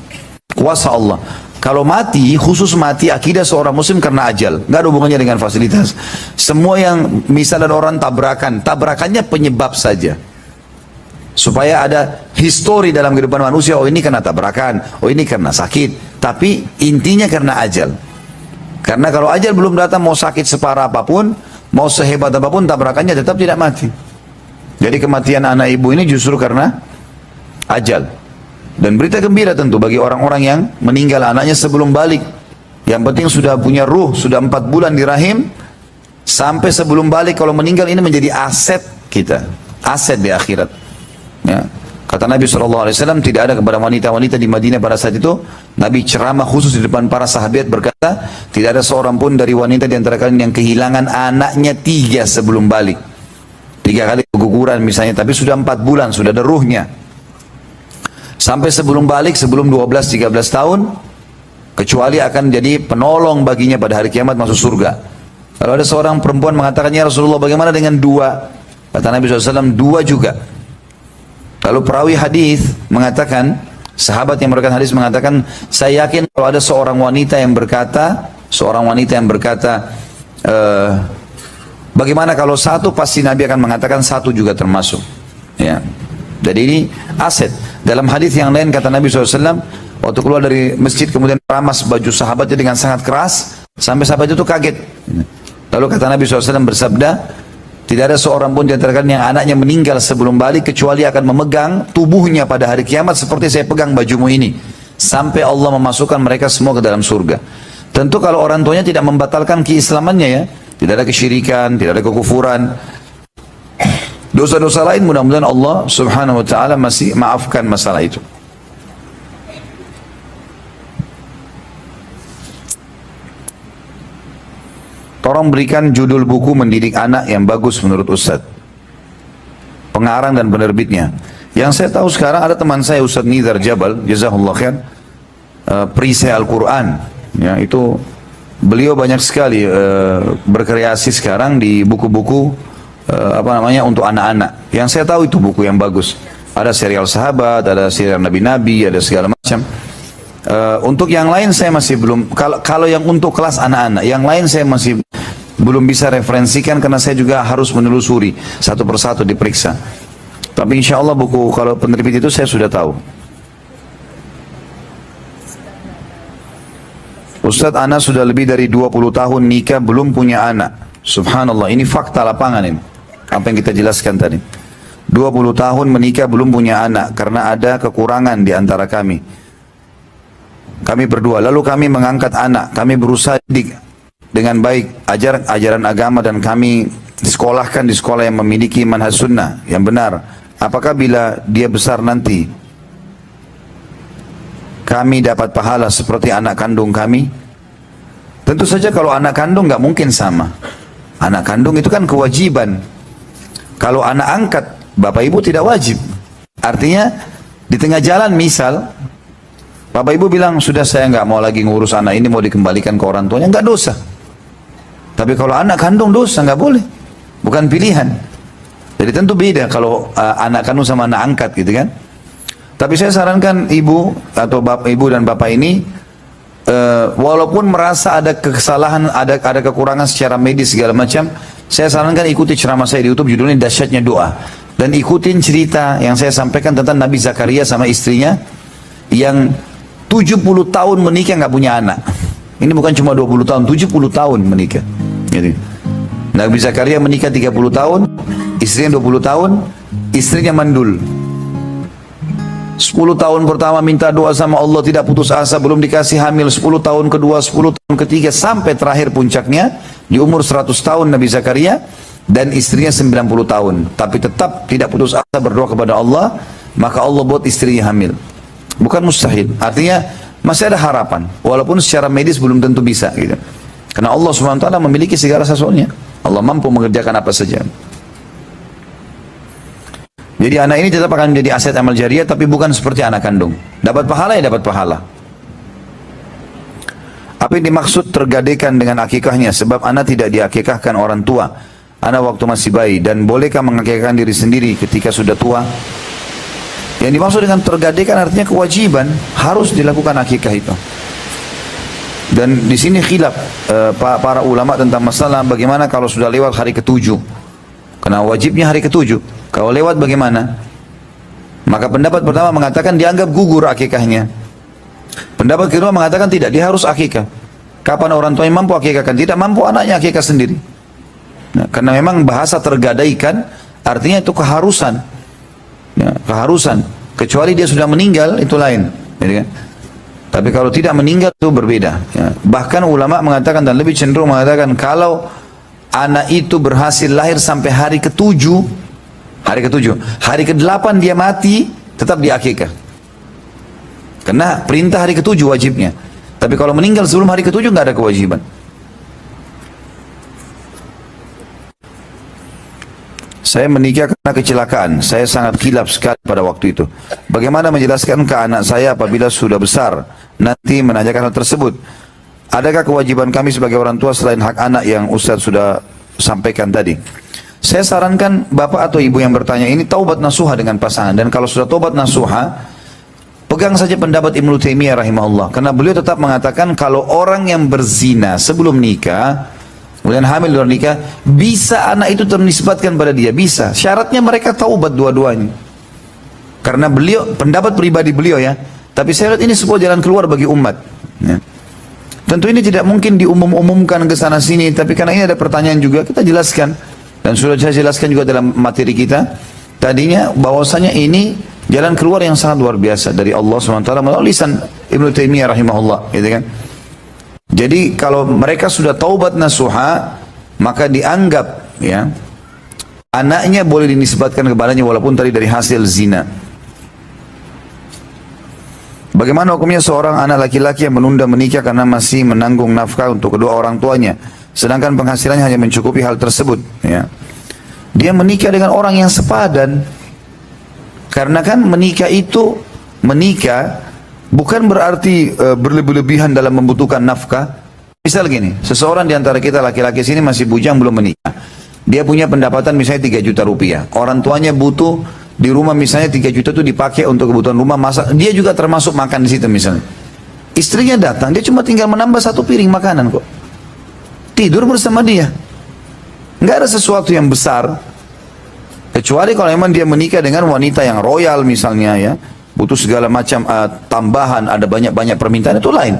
Kuasa Allah. Kalau mati, khusus mati akidah seorang muslim karena ajal. Nggak ada hubungannya dengan fasilitas. Semua yang misalnya orang tabrakannya penyebab saja. Supaya ada histori dalam kehidupan manusia, oh ini karena tabrakan, oh ini karena sakit. Tapi intinya karena ajal. Karena kalau ajal belum datang, mau sakit separah apapun, mau sehebat apapun, tabrakannya tetap tidak mati. Jadi kematian anak ibu ini justru karena ajal. Dan berita gembira tentu bagi orang-orang yang meninggal anaknya sebelum balik. Yang penting sudah punya ruh, sudah 4 bulan di rahim, sampai sebelum balik. Kalau meninggal ini menjadi aset kita, aset di akhirat. Ya. Kata Nabi SAW, tidak ada kepada wanita-wanita di Madinah pada saat itu. Nabi ceramah khusus di depan para sahabat berkata, tidak ada seorang pun dari wanita di antara kalian yang kehilangan anaknya 3 sebelum balik. 3 kali keguguran misalnya, tapi sudah 4 bulan, sudah ada ruhnya. Sampai sebelum balik, sebelum 12-13 tahun, kecuali akan jadi penolong baginya pada hari kiamat masuk surga. Kalau ada seorang perempuan mengatakan, ya Rasulullah bagaimana dengan 2? Kata Nabi SAW, 2 juga. Lalu perawi hadis mengatakan, sahabat yang meriwayatkan hadis mengatakan, saya yakin kalau ada seorang wanita yang berkata, bagaimana kalau 1, pasti Nabi akan mengatakan 1 juga termasuk. Ya. Jadi ini aset. Dalam hadis yang lain kata Nabi SAW, waktu keluar dari masjid kemudian ramas baju sahabatnya dengan sangat keras, sampai sahabat itu kaget. Lalu kata Nabi SAW bersabda, tidak ada seorang pun di antara kalian yang anaknya meninggal sebelum balik, kecuali akan memegang tubuhnya pada hari kiamat seperti saya pegang bajumu ini, sampai Allah memasukkan mereka semua ke dalam surga. Tentu kalau orang tuanya tidak membatalkan keislamannya ya, tidak ada kesyirikan, tidak ada kekufuran. Dosa-dosa lain mudah-mudahan Allah subhanahu wa ta'ala masih maafkan masalah itu. Tolong berikan judul buku mendidik anak yang bagus menurut Ustadz, pengarang dan penerbitnya. Yang saya tahu sekarang ada teman saya Ustadz Nizar Jabal, jazakallah khair, perisai Al-Quran. Ya, itu beliau banyak sekali berkreasi sekarang di buku-buku untuk anak-anak. Yang saya tahu itu buku yang bagus. Ada serial sahabat, ada serial nabi-nabi, ada segala macam. Untuk yang lain saya masih belum. Kalau yang untuk kelas anak-anak, yang lain saya masih belum bisa referensikan karena saya juga harus menelusuri satu persatu diperiksa. Tapi insya Allah buku kalau penerbit itu saya sudah tahu. Ustadz, anak sudah lebih dari 20 tahun nikah belum punya anak. Subhanallah, ini fakta lapangan ini. Apa yang kita jelaskan tadi. 20 tahun menikah belum punya anak karena ada kekurangan di antara kami. Kami berdua, lalu kami mengangkat anak, kami berusaha didik dengan baik ajaran agama dan kami disekolahkan di sekolah yang memiliki manhaj sunnah yang benar. Apakah bila dia besar nanti kami dapat pahala seperti anak kandung kami? Tentu saja kalau anak kandung nggak mungkin sama. Anak kandung itu kan kewajiban. Kalau anak angkat, bapak ibu tidak wajib. Artinya di tengah jalan misal, bapak ibu bilang, sudah saya nggak mau lagi ngurus anak ini, mau dikembalikan ke orang tuanya, nggak dosa. Tapi kalau anak kandung dosa, nggak boleh. Bukan pilihan. Jadi tentu beda kalau anak kandung sama anak angkat gitu kan. Tapi saya sarankan ibu atau bapak ibu dan bapak ini, walaupun merasa ada kesalahan, ada kekurangan secara medis segala macam, saya sarankan ikuti ceramah saya di YouTube, judulnya Dahsyatnya Doa, dan ikutin cerita yang saya sampaikan tentang Nabi Zakaria sama istrinya yang 70 tahun menikah nggak punya anak. Ini bukan cuma 20 tahun, 70 tahun menikah. Gitu. Nabi Zakaria menikah 30 tahun, istrinya 20 tahun, istrinya mandul. 10 tahun pertama minta doa sama Allah, tidak putus asa, belum dikasih hamil. 10 tahun kedua, 10 tahun ketiga, sampai terakhir puncaknya di umur 100 tahun Nabi Zakaria, dan istrinya 90 tahun. Tapi tetap tidak putus asa berdoa kepada Allah, maka Allah buat istrinya hamil. Bukan mustahil, artinya masih ada harapan, walaupun secara medis belum tentu bisa gitu. Karena Allah SWT memiliki segala sesuatunya. Allah mampu mengerjakan apa saja. Jadi anak ini tetap akan menjadi aset amal jariah, tapi bukan seperti anak kandung. Dapat pahala ya dapat pahala. Apa yang dimaksud tergadekan dengan akikahnya? Sebab anak tidak diakikahkan orang tua. Anak waktu masih bayi, dan bolehkah mengakikahkan diri sendiri ketika sudah tua? Yang dimaksud dengan tergadekan artinya kewajiban, harus dilakukan akikah itu. Dan di sini khilaf para ulama tentang masalah bagaimana kalau sudah lewat hari ke-7. Karena wajibnya hari ke-7. Kalau lewat bagaimana? Maka pendapat pertama mengatakan dianggap gugur akikahnya. Pendapat kedua mengatakan tidak, dia harus akikah. Kapan orang tuanya mampu akikahkan? Tidak mampu, anaknya akikah sendiri. Nah, karena memang bahasa tergadaikan artinya itu keharusan. Ya, keharusan. Kecuali dia sudah meninggal, itu lain. Jadi, kan? Tapi kalau tidak meninggal itu berbeda. Ya. Bahkan ulama mengatakan dan lebih cenderung mengatakan kalau anak itu berhasil lahir sampai hari ke-7, hari ke-8 dia mati, tetap diakikah. Karena perintah hari ke-7 wajibnya. Tapi kalau meninggal sebelum hari ke-7 nggak ada kewajiban. Saya menikah karena kecelakaan. Saya sangat khilaf sekali pada waktu itu. Bagaimana menjelaskan ke anak saya apabila sudah besar nanti menanyakan hal tersebut? Adakah kewajiban kami sebagai orang tua selain hak anak yang Ustaz sudah sampaikan tadi? Saya sarankan bapak atau ibu yang bertanya ini taubat nasuha dengan pasangan. Dan kalau sudah taubat nasuha, pegang saja pendapat Ibnu Taimiyah rahimahullah. Karena beliau tetap mengatakan kalau orang yang berzina sebelum nikah, kemudian hamil luar nikah, bisa anak itu ternisbatkan pada dia, bisa. Syaratnya mereka taubat dua-duanya. Karena beliau, pendapat pribadi beliau ya. Tapi saya lihat ini sebuah jalan keluar bagi umat. Ya. Tentu ini tidak mungkin diumum-umumkan ke sana sini, tapi karena ini ada pertanyaan juga, kita jelaskan. Dan sudah saya jelaskan juga dalam materi kita. Tadinya bahwasanya ini jalan keluar yang sangat luar biasa dari Allah SWT melalui lisan Ibnu Taimiyah rahimahullah, gitu kan. Jadi kalau mereka sudah taubat nasuha, maka dianggap ya anaknya boleh dinisbatkan kepadanya walaupun tadi dari hasil zina. Bagaimana hukumnya seorang anak laki-laki yang menunda menikah karena masih menanggung nafkah untuk kedua orang tuanya, sedangkan penghasilannya hanya mencukupi hal tersebut? Ya. Dia menikah dengan orang yang sepadan, karena kan menikah bukan berarti berlebih-lebihan dalam membutuhkan nafkah. Misal gini, seseorang di antara kita laki-laki sini masih bujang belum menikah. Dia punya pendapatan misalnya 3 juta rupiah. Orang tuanya butuh di rumah misalnya 3 juta itu dipakai untuk kebutuhan rumah, masak. Dia juga termasuk makan di situ misalnya. Istrinya datang, dia cuma tinggal menambah 1 piring makanan kok. Tidur bersama dia. Nggak ada sesuatu yang besar. Kecuali kalau memang dia menikah dengan wanita yang royal misalnya ya. Butuh segala macam tambahan, ada banyak-banyak permintaan, itu lain.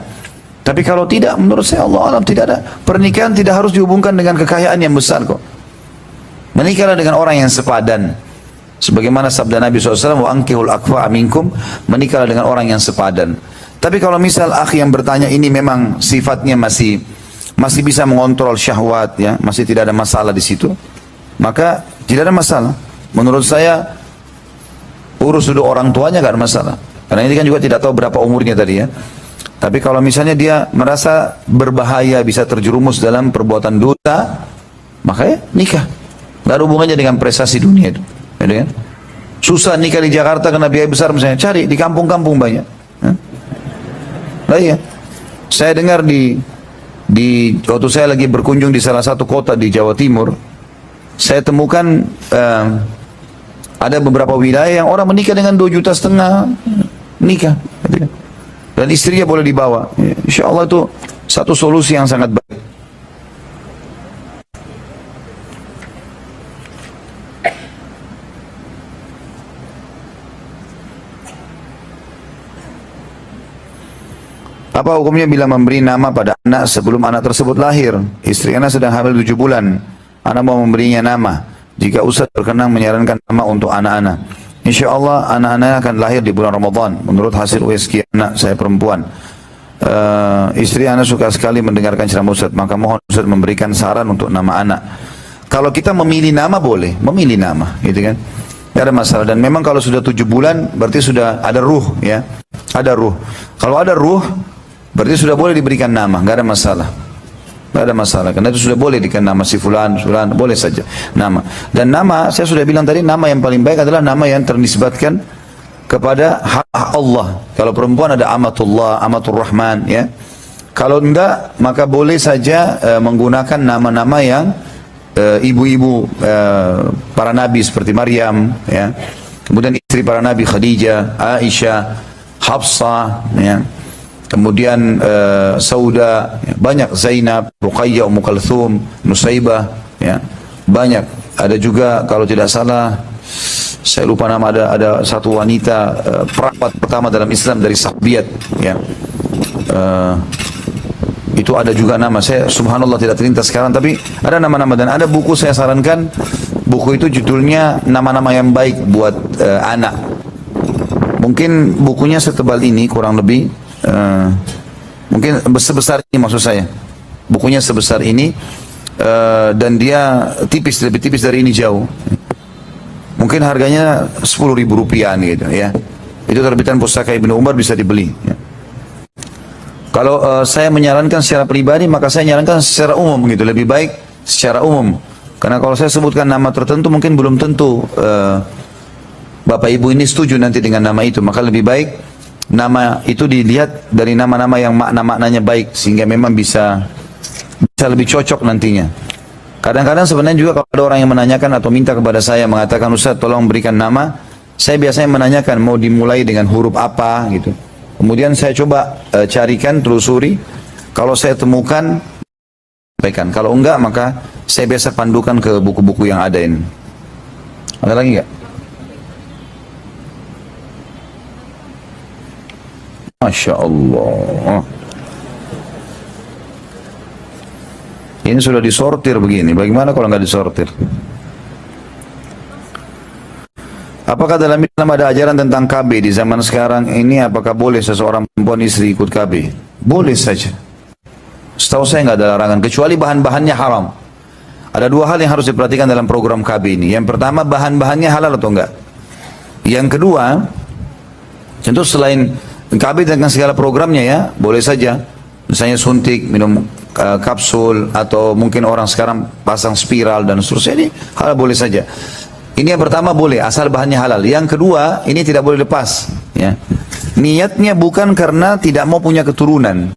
Tapi kalau tidak, menurut saya Allah alam tidak ada. Pernikahan tidak harus dihubungkan dengan kekayaan yang besar kok. Menikahlah dengan orang yang sepadan. Sebagaimana sabda Nabi SAW, wa ankihul akfa aminkum, menikahlah dengan orang yang sepadan. Tapi kalau misal akh yang bertanya ini memang sifatnya masih bisa mengontrol syahwat ya, masih tidak ada masalah di situ, maka tidak ada masalah. Menurut saya urus dulu orang tuanya gak ada masalah. Karena ini kan juga tidak tahu berapa umurnya tadi ya. Tapi kalau misalnya dia merasa berbahaya, bisa terjerumus dalam perbuatan dosa, maka ya nikah. Gak ada hubungannya dengan prestasi dunia itu. Ya, kan? Susah nikah di Jakarta karena biaya besar misalnya, cari di kampung-kampung banyak. Nah iya, saya dengar di waktu saya lagi berkunjung di salah satu kota di Jawa Timur, saya temukan ada beberapa wilayah yang orang menikah dengan 2,5 juta nikah, dan istrinya boleh dibawa. Insya Allah itu satu solusi yang sangat baik. Apa hukumnya bila memberi nama pada anak sebelum anak tersebut lahir? Istri anak sedang hamil 7 bulan. Anak mau memberinya nama. Jika Ustaz berkenan menyarankan nama untuk anak-anak. Insya Allah anak-anak akan lahir di bulan Ramadan. Menurut hasil USG anak saya perempuan. Istri anak suka sekali mendengarkan ceramah Ustaz. Maka mohon Ustaz memberikan saran untuk nama anak. Kalau kita memilih nama boleh. Memilih nama. Gitu kan. Tidak ada masalah. Dan memang kalau sudah 7 bulan berarti sudah ada ruh. Ya. Ada ruh. Kalau ada ruh berarti sudah boleh diberikan nama, nggak ada masalah. Nggak ada masalah, karena itu sudah boleh diberikan nama si fulan, boleh saja nama. Dan nama, saya sudah bilang tadi, nama yang paling baik adalah nama yang ternisbatkan kepada hak Allah. Kalau perempuan ada amatullah, amatur rahman, ya. Kalau enggak, maka boleh saja menggunakan nama-nama yang ibu-ibu para nabi seperti Maryam, ya. Kemudian istri para nabi Khadijah, Aisyah, Hafsah, ya. Kemudian Sauda, ya, banyak, Zainab, Ruqayyah, Ummu Kalthum, Nusaibah, ya, banyak. Ada juga kalau tidak salah, saya lupa nama, ada satu wanita perawat pertama dalam Islam dari Sahbiyat, ya. Itu ada juga nama, saya subhanallah tidak terlintas sekarang, tapi ada nama-nama dan ada buku saya sarankan, buku itu judulnya Nama-nama yang Baik buat Anak. Mungkin bukunya setebal ini kurang lebih, mungkin sebesar ini maksud saya. Bukunya sebesar ini dan dia tipis, lebih tipis dari ini jauh. Mungkin harganya 10.000 rupiah gitu ya. Itu terbitan Pustaka Ibnu Umar, bisa dibeli. Ya. Kalau saya menyarankan secara pribadi, maka saya menyarankan secara umum gitu, lebih baik secara umum. Karena kalau saya sebutkan nama tertentu, mungkin belum tentu Bapak Ibu ini setuju nanti dengan nama itu. Maka lebih baik nama itu dilihat dari nama-nama yang makna-maknanya baik, sehingga memang bisa lebih cocok nantinya. Kadang-kadang sebenarnya juga kalau ada orang yang menanyakan atau minta kepada saya, mengatakan, Ustaz tolong berikan nama, saya biasanya menanyakan mau dimulai dengan huruf apa gitu. Kemudian saya coba carikan, telusuri. Kalau saya temukan, sampaikan. Kalau enggak, maka saya biasa pandukan ke buku-buku yang ada ini. Ada lagi enggak? Masya Allah. Ini sudah disortir begini. Bagaimana kalau enggak disortir? Apakah dalam Islam ada ajaran tentang KB di zaman sekarang ini? Apakah boleh seseorang perempuan istri ikut KB? Boleh saja. Setahu saya nggak ada larangan, kecuali bahan-bahannya haram. Ada dua hal yang harus diperhatikan dalam program KB ini. Yang pertama, bahan-bahannya halal atau enggak. Yang kedua, tentu selain KB dengan segala programnya ya, boleh saja. Misalnya suntik, minum kapsul, atau mungkin orang sekarang pasang spiral dan seterusnya, ini halal boleh saja. Ini yang pertama boleh, asal bahannya halal. Yang kedua, ini tidak boleh lepas. Ya. Niatnya bukan karena tidak mau punya keturunan,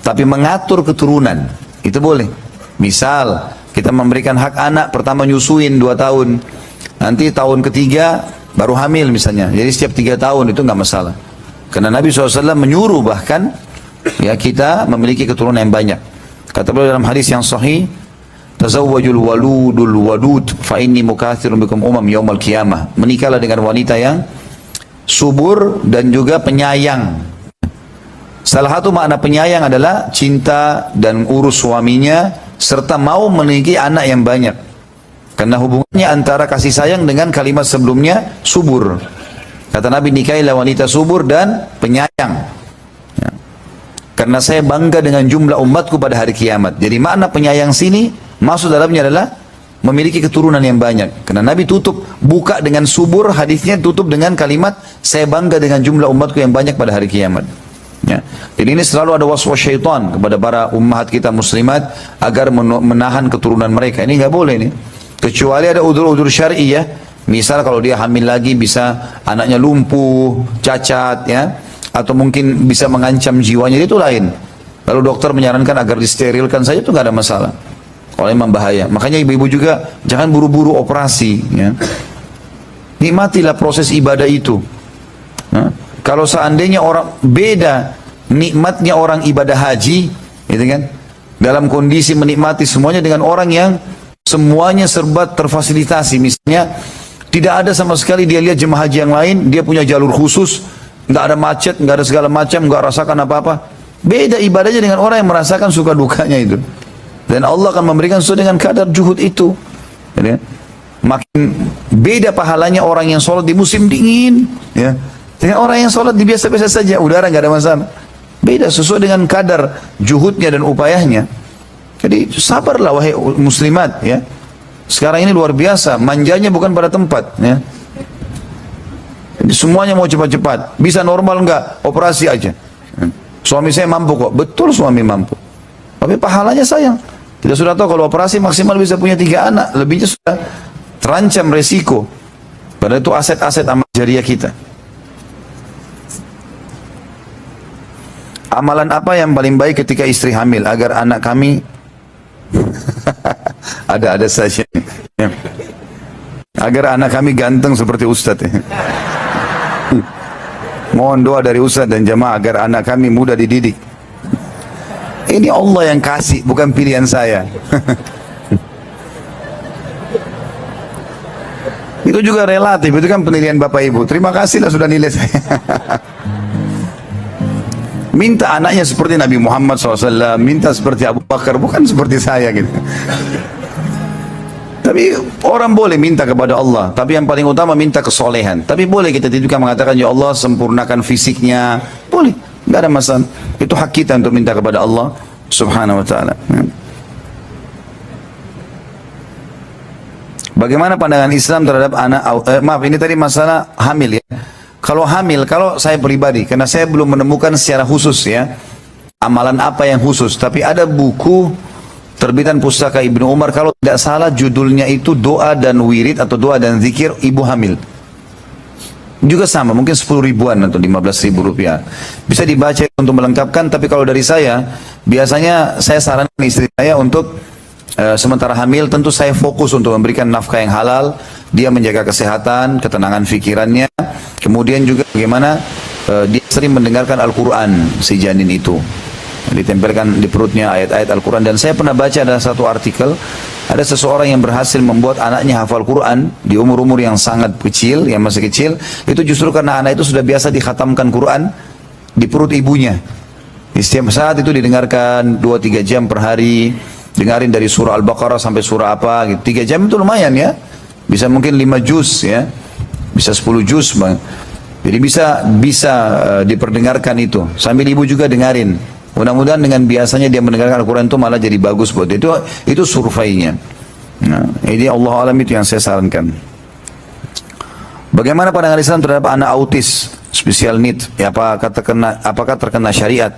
tapi mengatur keturunan. Itu boleh. Misal, kita memberikan hak anak, pertama nyusuin 2 tahun. Nanti tahun ketiga, baru hamil misalnya. Jadi setiap 3 tahun itu nggak masalah. Karena Nabi SAW menyuruh bahkan, ya kita memiliki keturunan yang banyak. Kata beliau dalam hadis yang sahih, Tazawwajul waludul wadud fa inni mukatsirun bikum umam yaumal qiyamah. Menikahlah dengan wanita yang subur dan juga penyayang. Salah satu makna penyayang adalah cinta dan urus suaminya serta mau memiliki anak yang banyak. Karena hubungannya antara kasih sayang dengan kalimat sebelumnya subur. Kata Nabi, nikahilah wanita subur dan penyayang. Ya. Karena saya bangga dengan jumlah umatku pada hari kiamat. Jadi makna penyayang sini maksud dalamnya adalah memiliki keturunan yang banyak. Karena Nabi tutup, buka dengan subur, hadisnya tutup dengan kalimat, saya bangga dengan jumlah umatku yang banyak pada hari kiamat. Ya. Jadi ini selalu ada waswas syaitan kepada para ummahat kita muslimat agar menahan keturunan mereka. Ini nggak boleh nih. Kecuali ada udzur-udzur syar'i ya. Misal kalau dia hamil lagi bisa anaknya lumpuh, cacat ya, atau mungkin bisa mengancam jiwanya, itu lain. Lalu dokter menyarankan agar disterilkan saja, itu nggak ada masalah. Kalau memang bahaya. Makanya ibu-ibu juga jangan buru-buru operasi. Ya. Nikmatilah proses ibadah itu. Nah, kalau seandainya orang beda nikmatnya orang ibadah haji, gitu kan? Dalam kondisi menikmati semuanya dengan orang yang semuanya serba terfasilitasi. Misalnya tidak ada sama sekali dia lihat jemaah haji yang lain, dia punya jalur khusus, nggak ada macet, nggak ada segala macam, nggak rasakan apa-apa. Beda ibadahnya dengan orang yang merasakan suka dukanya itu. Dan Allah akan memberikan sesuai dengan kadar juhud itu. Ya. Makin beda pahalanya orang yang sholat di musim dingin, ya, dengan orang yang sholat di biasa-biasa saja, udara nggak ada masalah. Beda sesuai dengan kadar juhudnya dan upayanya. Jadi sabarlah wahai muslimat, ya. Sekarang ini luar biasa, manjanya bukan pada tempat, ya. Jadi semuanya mau cepat-cepat. Bisa normal enggak? Operasi aja. Suami saya mampu kok. Betul suami mampu. Tapi pahalanya sayang. Kita sudah tahu kalau operasi maksimal bisa punya 3 anak. Lebihnya sudah terancam resiko. Padahal itu aset-aset amal jariah kita. Amalan apa yang paling baik ketika istri hamil agar anak kami ada saja. Ya. Agar anak kami ganteng seperti Ustadz. Ya. Mohon doa dari Ustadz dan jamaah agar anak kami mudah dididik. Ini Allah yang kasih, bukan pilihan saya. Itu juga relatif, itu kan penilaian Bapak Ibu. Terima kasih lah sudah nilai saya. Minta anaknya seperti Nabi Muhammad SAW, minta seperti Abu Bakar, bukan seperti saya gitu. Tapi orang boleh minta kepada Allah, tapi yang paling utama minta kesolehan. Tapi boleh kita juga mengatakan, ya Allah sempurnakan fisiknya, boleh, nggak ada masalah. Itu hak kita untuk minta kepada Allah Subhanahu Wa Taala. Bagaimana pandangan Islam terhadap anak? Maaf, ini tadi masalah hamil ya. Kalau hamil, kalau saya pribadi, karena saya belum menemukan secara khusus ya, amalan apa yang khusus. Tapi ada buku terbitan pustaka Ibnu Umar, kalau tidak salah judulnya itu Doa dan Wirid atau Doa dan Zikir Ibu Hamil. Juga sama, mungkin 10 ribuan atau 15.000 rupiah. Bisa dibaca untuk melengkapkan, tapi kalau dari saya, biasanya saya sarankan istri saya untuk sementara hamil, tentu saya fokus untuk memberikan nafkah yang halal, dia menjaga kesehatan, ketenangan pikirannya, kemudian juga bagaimana dia sering mendengarkan Al-Quran, si janin itu. Ditempelkan di perutnya ayat-ayat Al-Quran. Dan saya pernah baca ada satu artikel, ada seseorang yang berhasil membuat anaknya hafal Quran di umur-umur yang sangat kecil, yang masih kecil, itu justru karena anak itu sudah biasa dikhatamkan Quran di perut ibunya. Di setiap saat itu didengarkan 2-3 jam per hari, dengarin dari surah Al-Baqarah sampai surah apa gitu. 3 jam itu lumayan ya, bisa mungkin 5 juz ya, bisa 10 juz bang. Jadi bisa diperdengarkan itu sambil ibu juga dengarin. Mudah-mudahan dengan biasanya dia mendengarkan Al-Quran itu malah jadi bagus buat dia. Itu surveinya. Nah, ini Allah alam itu yang saya sarankan. Bagaimana pandangan Islam terhadap anak autis, special need? Ya, apakah terkena syariat?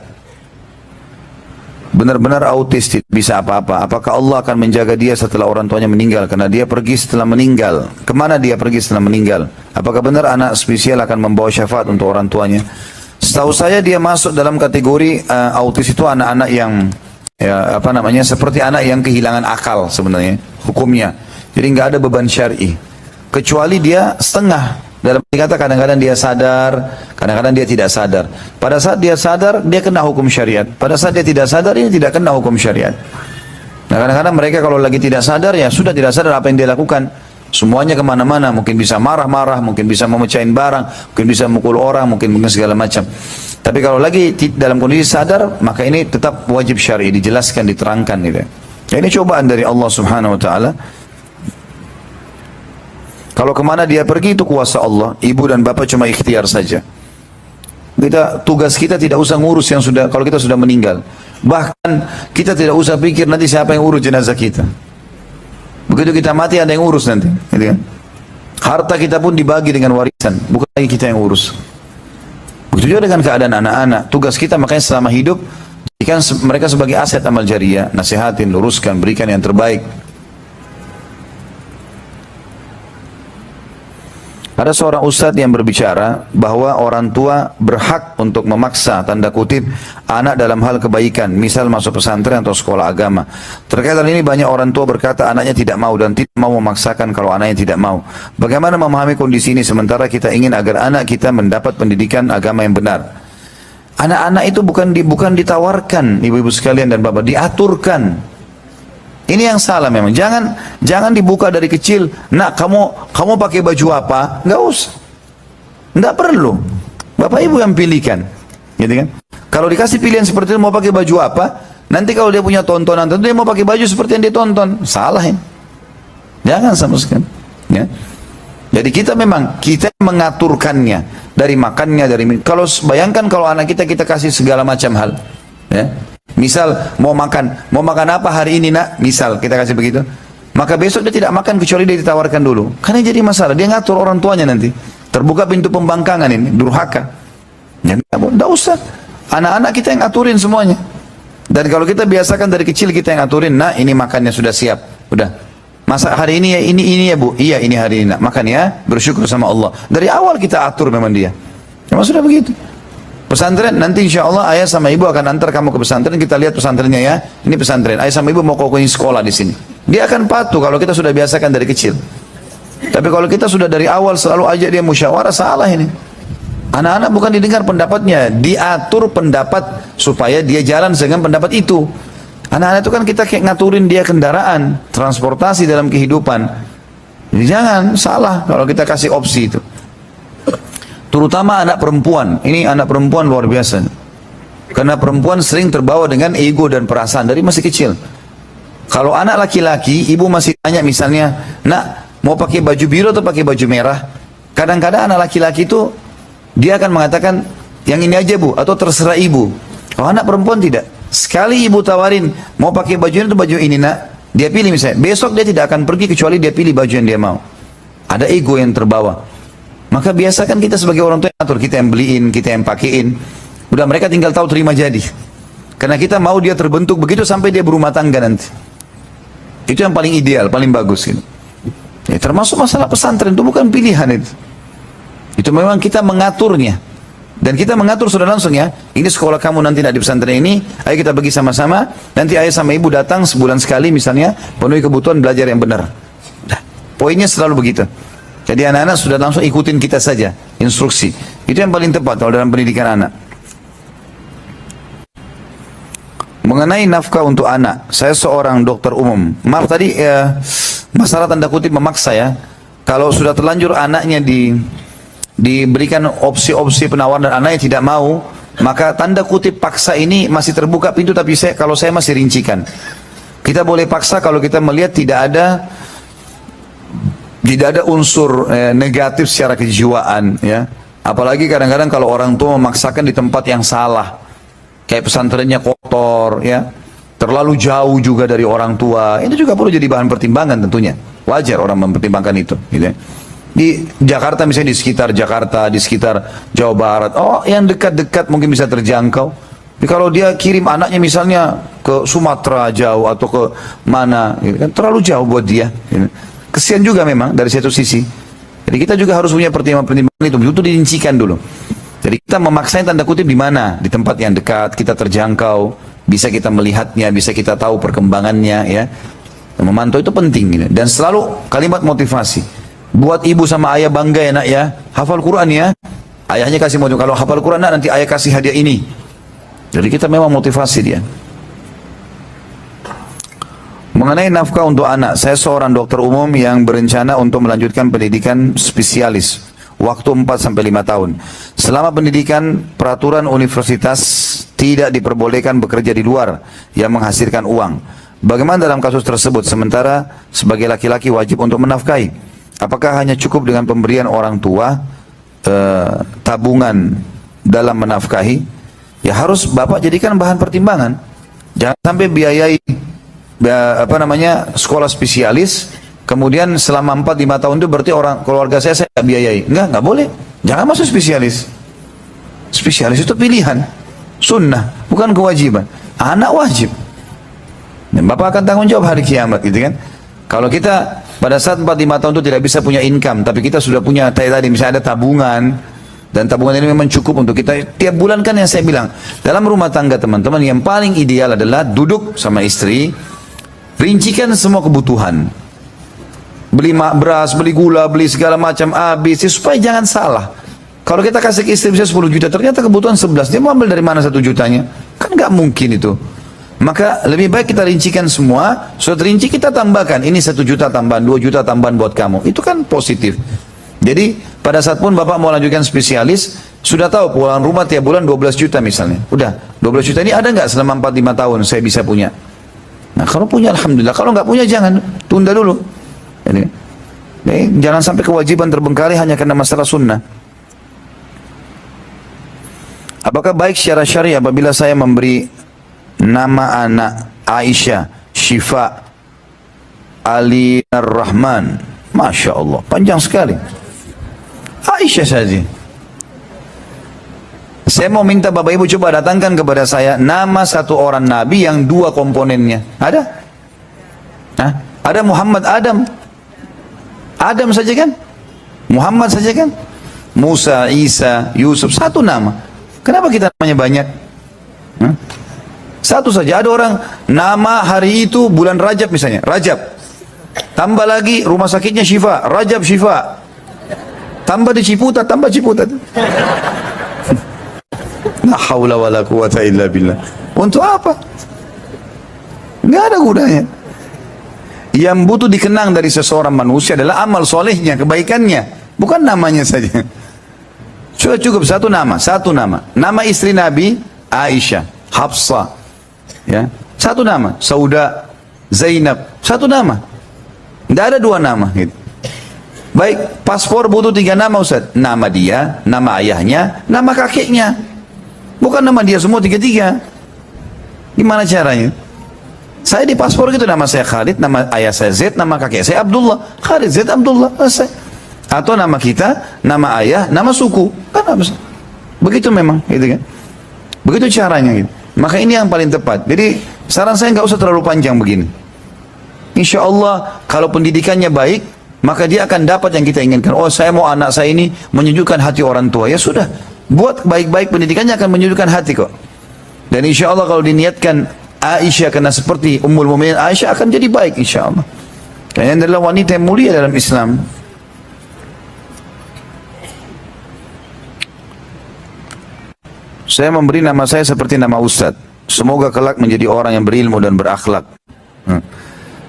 Benar-benar autis tidak bisa apa-apa. Apakah Allah akan menjaga dia setelah orang tuanya meninggal? Karena dia pergi setelah meninggal. Kemana dia pergi setelah meninggal? Apakah benar anak spesial akan membawa syafaat untuk orang tuanya? Setahu saya dia masuk dalam kategori autis itu anak-anak yang ya, seperti anak yang kehilangan akal sebenarnya hukumnya. Jadi nggak ada beban syar'i. Kecuali dia setengah. Dalam kata kadang-kadang dia sadar, kadang-kadang dia tidak sadar. Pada saat dia sadar, dia kena hukum syariat. Pada saat dia tidak sadar, dia tidak kena hukum syariat. Nah kadang-kadang mereka kalau lagi tidak sadar, ya sudah tidak sadar apa yang dia lakukan. Semuanya kemana-mana, mungkin bisa marah-marah, mungkin bisa memecahin barang, mungkin bisa mukul orang, mungkin segala macam. Tapi kalau lagi dalam kondisi sadar, maka ini tetap wajib syar'i, dijelaskan, diterangkan gitu. Ya, ini cobaan dari Allah Subhanahu Wa Taala. Kalau kemana dia pergi itu kuasa Allah. Ibu dan bapak cuma ikhtiar saja. Tugas kita tidak usah ngurus yang sudah, kalau kita sudah meninggal. Bahkan kita tidak usah pikir nanti siapa yang urus jenazah kita. Begitu kita mati ada yang urus nanti. Gitu kan? Harta kita pun dibagi dengan warisan. Bukan lagi kita yang urus. Begitu juga dengan keadaan anak-anak. Tugas kita makanya selama hidup, jadikan mereka sebagai aset amal jariah. Nasihatin, luruskan, berikan yang terbaik. Ada seorang ustadz yang berbicara bahwa orang tua berhak untuk memaksa, tanda kutip, anak dalam hal kebaikan, misal masuk pesantren atau sekolah agama. Terkait hal ini banyak orang tua berkata anaknya tidak mau dan tidak mau memaksakan kalau anaknya tidak mau. Bagaimana memahami kondisi ini sementara kita ingin agar anak kita mendapat pendidikan agama yang benar? Anak-anak itu bukan ditawarkan, ibu-ibu sekalian dan bapak, diaturkan. Ini yang salah memang. Jangan dibuka dari kecil. Nak, kamu pakai baju apa? Enggak usah. Enggak perlu. Bapak ibu yang pilihkan. Gitu kan? Kalau dikasih pilihan seperti itu mau pakai baju apa? Nanti kalau dia punya tontonan, tentu dia mau pakai baju seperti yang dia tonton. Salah ya. Jangan sama sekali. Ya. Jadi kita mengaturkannya dari makannya, kalau bayangkan kalau anak kita kasih segala macam hal. Ya. Misal mau makan apa hari ini nak? Misal kita kasih begitu, maka besok dia tidak makan kecuali dia ditawarkan dulu. Karena jadi masalah, dia ngatur orang tuanya nanti. Terbuka pintu pembangkangan ini, durhaka. Ya, tidak usah. Anak-anak kita yang aturin semuanya. Dan kalau kita biasakan dari kecil kita yang aturin, nah ini makannya sudah siap, udah. Masa hari ini ya ini ya bu, iya ini hari ini nak makan ya, bersyukur sama Allah. Dari awal kita atur memang dia. Memang sudah begitu. Pesantren nanti insya Allah ayah sama ibu akan antar kamu ke pesantren, kita lihat pesantrennya ya. Ini pesantren, ayah sama ibu mau kokohin sekolah di sini. Dia akan patuh kalau kita sudah biasakan dari kecil. Tapi kalau kita sudah dari awal selalu ajak dia musyawarah, salah ini. Anak-anak bukan didengar pendapatnya, diatur pendapat supaya dia jalan dengan pendapat itu. Anak-anak itu kan kita kayak ngaturin dia kendaraan, transportasi dalam kehidupan. Jadi jangan salah kalau kita kasih opsi itu. Terutama anak perempuan. Ini anak perempuan luar biasa. Karena perempuan sering terbawa dengan ego dan perasaan dari masih kecil. Kalau anak laki-laki, ibu masih tanya misalnya, nak mau pakai baju biru atau pakai baju merah? Kadang-kadang anak laki-laki itu dia akan mengatakan yang ini aja bu, atau terserah ibu. Kalau anak perempuan tidak. Sekali ibu tawarin mau pakai baju ini atau baju ini nak, dia pilih misalnya. Besok dia tidak akan pergi kecuali dia pilih baju yang dia mau. Ada ego yang terbawa. Maka biasakan kita sebagai orang tua yang atur, kita yang beliin, kita yang pakein. Udah mereka tinggal tahu terima jadi. Karena kita mau dia terbentuk begitu sampai dia berumah tangga nanti. Itu yang paling ideal, paling bagus gitu. Ya, termasuk masalah pesantren itu bukan pilihan itu. Itu memang kita mengaturnya. Dan kita mengatur sudah langsung ya. Ini sekolah kamu nanti di pesantren ini. Ayo kita pergi sama-sama. Nanti ayah sama ibu datang sebulan sekali misalnya. Penuhi kebutuhan belajar yang benar. Nah, poinnya selalu begitu. Jadi anak-anak sudah langsung ikutin kita saja. Instruksi. Itu yang paling tepat kalau dalam pendidikan anak. Mengenai nafkah untuk anak. Saya seorang dokter umum. Maaf tadi masalah tanda kutip memaksa ya. Kalau sudah terlanjur anaknya diberikan opsi-opsi penawaran dan anaknya tidak mau, maka tanda kutip paksa ini masih terbuka pintu, tapi kalau saya masih rincikan. Kita boleh paksa kalau kita melihat tidak ada unsur negatif secara kejiwaan ya. Apalagi kadang-kadang kalau orang tua memaksakan di tempat yang salah. Kayak pesantrennya kotor ya. Terlalu jauh juga dari orang tua. Itu juga perlu jadi bahan pertimbangan tentunya. Wajar orang mempertimbangkan itu gitu ya. Di Jakarta misalnya, di sekitar Jakarta, di sekitar Jawa Barat, oh yang dekat-dekat mungkin bisa terjangkau. Tapi kalau dia kirim anaknya misalnya ke Sumatera jauh atau ke mana, gitu kan, terlalu jauh buat dia. Gitu. Kesian juga memang dari satu sisi. Jadi kita juga harus punya pertimbangan-pertimbangan itu dirincikan dulu. Jadi kita memaksain tanda kutip di mana, di tempat yang dekat, kita terjangkau, bisa kita melihatnya, bisa kita tahu perkembangannya, ya. Memantau itu penting, gitu. Dan selalu kalimat motivasi. Buat ibu sama ayah bangga ya nak ya, hafal Quran ya. Ayahnya kasih motivasi, kalau hafal Quran nak, nanti ayah kasih hadiah ini. Jadi kita memang motivasi dia. Mengenai nafkah untuk anak, saya seorang dokter umum yang berencana untuk melanjutkan pendidikan spesialis. Waktu 4-5 tahun. Selama pendidikan, peraturan universitas tidak diperbolehkan bekerja di luar yang menghasilkan uang. Bagaimana dalam kasus tersebut? Sementara sebagai laki-laki wajib untuk menafkahi. Apakah hanya cukup dengan pemberian orang tua tabungan dalam menafkahi? Ya harus bapak jadikan bahan pertimbangan. Jangan sampai biayai sekolah spesialis, kemudian selama 4-5 tahun itu berarti orang keluarga saya nggak biayai. Nggak boleh. Jangan masuk spesialis. Spesialis itu pilihan, sunnah, bukan kewajiban. Anak wajib. Dan bapak akan tanggung jawab hari kiamat, gitu kan? Kalau kita pada saat 4-5 tahun itu tidak bisa punya income, tapi kita sudah punya tadi misalnya ada tabungan, dan tabungan ini memang cukup untuk kita tiap bulan. Kan yang saya bilang, dalam rumah tangga teman-teman yang paling ideal adalah duduk sama istri, rincikan semua kebutuhan. Beli beras, beli gula, beli segala macam habis, supaya jangan salah. Kalau kita kasih ke istri bisa 10 juta, ternyata kebutuhan 11, dia mau ambil dari mana 1 jutanya? Kan nggak mungkin itu. Maka lebih baik kita rincikan semua, sudah terinci kita tambahkan, ini 1 juta tambahan, 2 juta tambahan buat kamu. Itu kan positif. Jadi pada saat pun bapak mau lanjutkan spesialis, sudah tahu pulang rumah tiap bulan 12 juta misalnya. Udah, 12 juta ini ada nggak selama 4-5 tahun saya bisa punya? Nah kalau punya alhamdulillah, kalau nggak punya jangan, tunda dulu. Jadi, jangan sampai kewajiban terbengkalai hanya karena masalah sunnah. Apakah baik secara syar'i apabila saya memberi nama anak Aisyah, Syifa, Ali Ar-Rahman? Masya Allah, panjang sekali. Aisyah saja. Saya mau minta Bapak Ibu coba datangkan kepada saya nama satu orang Nabi yang 2 komponennya. Ada? Hah? Ada Muhammad, Adam. Adam saja kan? Muhammad saja kan? Musa, Isa, Yusuf, satu nama. Kenapa kita namanya banyak? Hah? Satu saja. Ada orang nama hari itu bulan Rajab misalnya, Rajab. Tambah lagi rumah sakitnya Syifa, Rajab Syifa. Tambah di Ciputat, tambah Ciputat. La haula wala quwata illa billah. Untuk apa? Nggak ada gunanya. Yang butuh dikenang dari seseorang manusia adalah amal solehnya, kebaikannya, bukan namanya saja. Sudah cukup satu nama, satu nama. Nama istri Nabi Aisyah, Hafsah, ya, satu nama. Sauda, Zainab, satu nama. Tidak ada dua nama. Gitu. Baik, paspor butuh 3 nama Ustaz. Nama dia, nama ayahnya, nama kakeknya. Bukan nama dia semua 3-3. Gimana caranya? Saya di paspor gitu, nama saya Khalid, nama ayah saya Zaid, nama kakek saya Abdullah. Khalid, Zaid, Abdullah, selesai. Atau nama kita, nama ayah, nama suku. Kan apa? Begitu memang, gitu kan? Begitu caranya gitu. Maka ini yang paling tepat. Jadi saran saya nggak usah terlalu panjang begini. Insya Allah kalau pendidikannya baik, maka dia akan dapat yang kita inginkan. Oh, saya mau anak saya ini menyejukkan hati orang tua. Ya sudah, buat baik-baik, pendidikannya akan menyejukkan hati kok. Dan insya Allah kalau diniatkan Aisyah karena seperti Ummul Mukminin Aisyah akan jadi baik insya Allah. Karena dia adalah wanita yang mulia dalam Islam. Saya memberi nama saya seperti nama Ustadz. Semoga kelak menjadi orang yang berilmu dan berakhlak.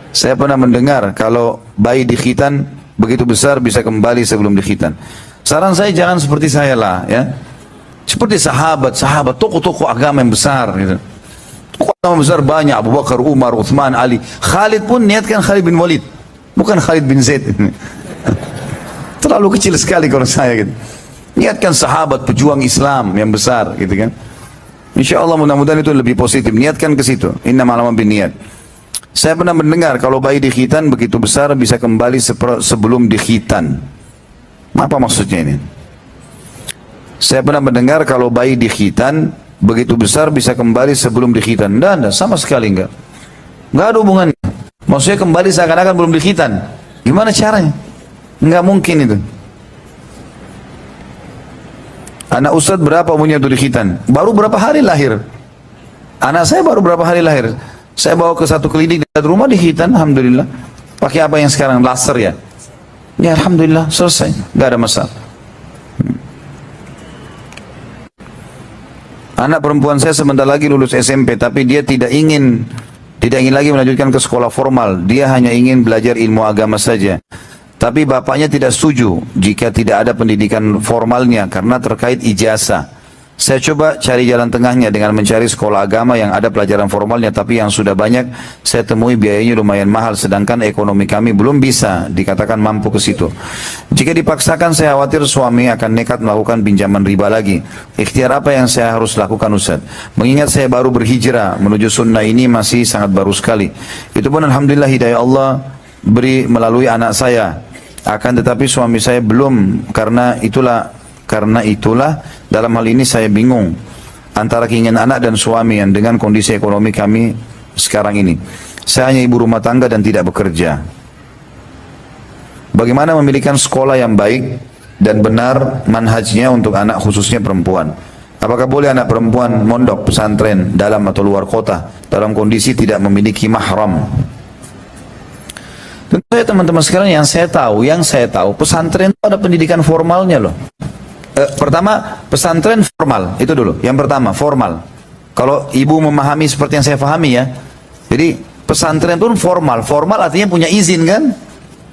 Saya pernah mendengar kalau bayi dikhitan begitu besar bisa kembali sebelum dikhitan. Saran saya jangan seperti saya lah, ya. Seperti sahabat, tokoh-tokoh agama yang besar, gitu. Tokoh agama besar banyak, Abu Bakar, Umar, Uthman, Ali. Khalid pun niatkan Khalid bin Walid, bukan Khalid bin Zaid. Terlalu kecil sekali kalau saya, gitu. Niatkan sahabat, pejuang Islam yang besar, gitu kan. Insya Allah mudah-mudahan itu lebih positif. Niatkan ke situ. Innamal a'malu binniyat. Saya pernah mendengar kalau bayi dikhitan begitu besar bisa kembali sebelum dikhitan. Apa maksudnya ini? Saya pernah mendengar kalau bayi dikhitan begitu besar bisa kembali sebelum dikhitan. Tidak, sama sekali enggak. Enggak ada hubungannya. Maksudnya kembali seakan-akan belum dikhitan. Gimana caranya? Enggak mungkin itu. Anak Ustadz berapa umurnya itu dikhitan? Baru berapa hari lahir? Anak saya baru berapa hari lahir? Saya bawa ke satu klinik dekat rumah dikhitan, alhamdulillah. Pakai apa yang sekarang? Laser ya? Ya alhamdulillah, selesai. Gak ada masalah. Anak perempuan saya sebentar lagi lulus SMP, tapi dia tidak ingin lagi melanjutkan ke sekolah formal. Dia hanya ingin belajar ilmu agama saja. Tapi bapaknya tidak setuju jika tidak ada pendidikan formalnya karena terkait ijazah. Saya coba cari jalan tengahnya dengan mencari sekolah agama yang ada pelajaran formalnya, tapi yang sudah banyak saya temui biayanya lumayan mahal, sedangkan ekonomi kami belum bisa dikatakan mampu ke situ. Jika dipaksakan saya khawatir suami akan nekat melakukan pinjaman riba lagi. Ikhtiar apa yang saya harus lakukan Ustaz? Mengingat saya baru berhijrah menuju sunnah ini masih sangat baru sekali. Itu pun alhamdulillah hidayah Allah beri melalui anak saya. Akan tetapi suami saya belum, karena itulah dalam hal ini saya bingung antara keinginan anak dan suami yang dengan kondisi ekonomi kami sekarang ini. Saya hanya ibu rumah tangga dan tidak bekerja. Bagaimana memilihkan sekolah yang baik dan benar manhajnya untuk anak khususnya perempuan? Apakah boleh anak perempuan mondok pesantren dalam atau luar kota dalam kondisi tidak memiliki mahram? Tentu saja teman-teman sekalian, yang saya tahu pesantren itu ada pendidikan formalnya loh. Pertama, pesantren formal, itu dulu. Yang pertama, formal. Kalau ibu memahami seperti yang saya pahami ya. Jadi, pesantren pun formal. Formal artinya punya izin kan?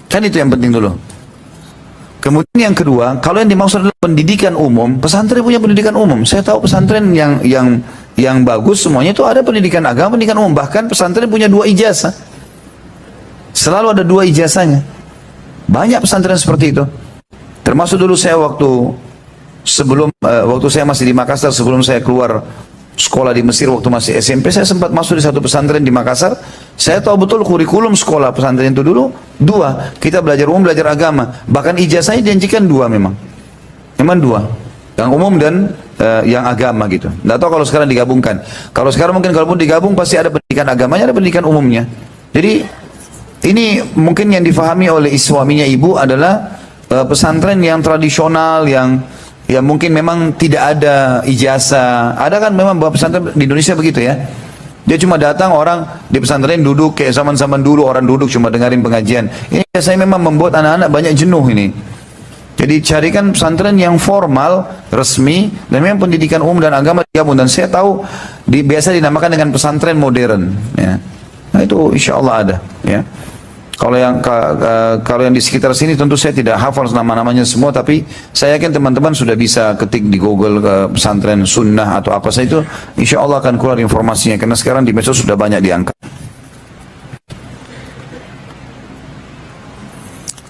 Kan itu yang penting dulu. Kemudian yang kedua, kalau yang dimaksud adalah pendidikan umum, pesantren punya pendidikan umum. Saya tahu pesantren yang bagus semuanya itu ada pendidikan agama, pendidikan umum. Bahkan pesantren punya 2 ijazah. Selalu ada 2 ijazahnya. Banyak pesantren seperti itu. Termasuk dulu saya waktu saya masih di Makassar, sebelum saya keluar sekolah di Mesir waktu masih SMP, saya sempat masuk di satu pesantren di Makassar. Saya tahu betul kurikulum sekolah pesantren itu dulu 2. Kita belajar umum, belajar agama. Bahkan ijazahnya dijanjikan 2 memang. Memang 2. Yang umum dan yang agama gitu. Nggak tahu kalau sekarang digabungkan. Kalau sekarang mungkin kalaupun digabung pasti ada pendidikan agamanya, ada pendidikan umumnya. Jadi ini mungkin yang difahami oleh suaminya ibu adalah pesantren yang tradisional, yang mungkin memang tidak ada ijazah. Ada kan memang pesantren di Indonesia begitu ya. Dia cuma datang orang di pesantren duduk kayak zaman-zaman dulu orang duduk cuma dengerin pengajian. Ini biasanya memang membuat anak-anak banyak jenuh ini. Jadi Jadi carikan pesantren yang formal, resmi, dan memang pendidikan umum dan agama digabung. Dan saya tahu biasa dinamakan dengan pesantren modern. Ya. Nah itu insya Allah ada. Ya. Kalau yang di sekitar sini tentu saya tidak hafal nama-namanya semua, tapi saya yakin teman-teman sudah bisa ketik di Google pesantren sunnah atau apa saja itu, insya Allah akan keluar informasinya. Karena sekarang di medsos sudah banyak diangkat.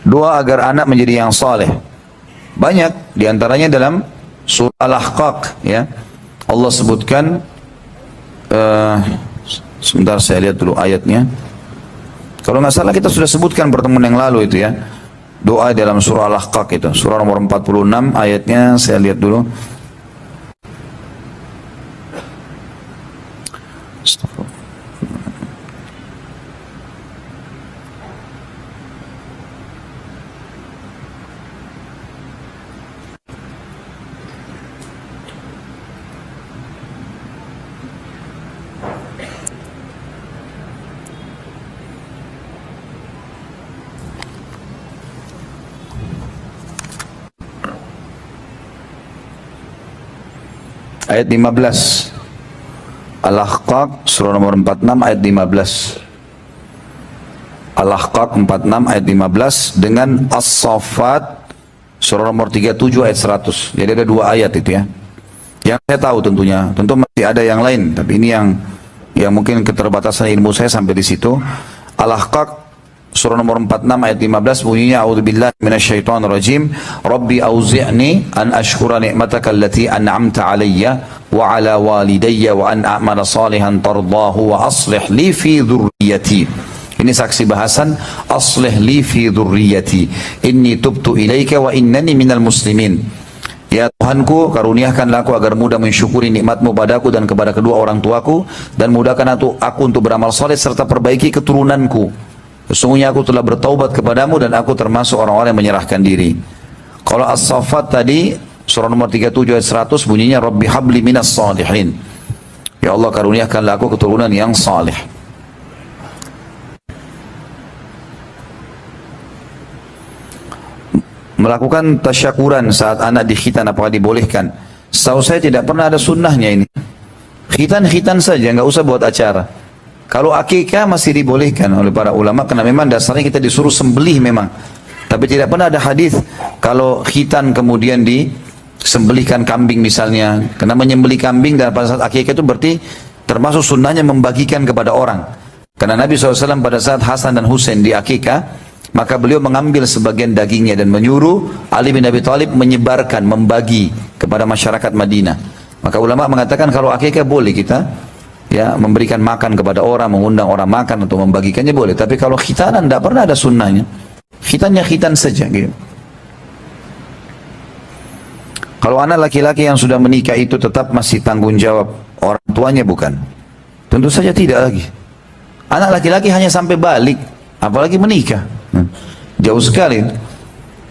Doa agar anak menjadi yang saleh. Banyak diantaranya dalam surah Al-Ahqaq, ya. Allah sebutkan, sebentar saya lihat dulu ayatnya. Kalau nggak salah kita sudah sebutkan pertemuan yang lalu itu, ya. Doa dalam surah Al-Ahqaq itu, surah nomor 46 ayatnya saya lihat dulu. Ayat 15 Al-Ahqaq surah nomor 46 ayat 15. Al-Ahqaq 46 ayat 15 dengan As-Saffat surah nomor 37 ayat 100. Jadi ada dua ayat itu, ya. Yang saya tahu tentunya, tentu masih ada yang lain, tapi ini yang mungkin keterbatasan ilmu saya sampai di situ. Al-Ahqaq surah nomor 46 ayat 15 bunyinya, a'udzubillahi minasyaitonir rajim, rabbi auzi'ni an ashkura ni'mataka allati an'amta 'alayya wa 'ala walidayya wa an a'mala salihan tardahu wa aslih li fi dhurriyyati. Ini saksi bahasan, aslih li fi dhurriyyati inni tubtu ilaika wa innani minal muslimin. Ya Tuhanku, karuniakanlah aku agar mudah mensyukuri nikmatmu padaku dan kepada kedua orang tuaku, dan mudahkan aku untuk beramal saleh serta perbaiki keturunanku. Sesungguhnya aku telah bertaubat kepadamu dan aku termasuk orang-orang yang menyerahkan diri. Kalau As-Saffat tadi surah nomor 37 ayat 100 bunyinya, Rabbi habli minas salihin. Ya Allah, karuniakanlah aku keturunan yang saleh. Melakukan tasyakuran saat anak dikhitan apakah dibolehkan? Setahu saya tidak pernah ada sunnahnya ini. Khitan-khitan saja, nggak usah buat acara. Kalau akikah masih dibolehkan oleh para ulama karena memang dasarnya kita disuruh sembelih memang. Tapi tidak pernah ada hadis kalau khitan kemudian disembelihkan kambing misalnya. Karena menyembelih kambing dan pada saat akikah itu berarti termasuk sunnahnya membagikan kepada orang. Karena Nabi SAW pada saat Hasan dan Husain di akikah, maka beliau mengambil sebagian dagingnya dan menyuruh Ali bin Abi Thalib menyebarkan, membagi kepada masyarakat Madinah. Maka ulama mengatakan kalau akikah boleh kita, ya, memberikan makan kepada orang, mengundang orang makan atau membagikannya boleh. Tapi kalau khitanan tidak pernah ada sunnahnya. Khitannya khitan saja gitu. Kalau anak laki-laki yang sudah menikah itu tetap masih tanggung jawab orang tuanya bukan? Tentu saja tidak lagi. Anak laki-laki hanya sampai balik, apalagi menikah. Jauh sekali.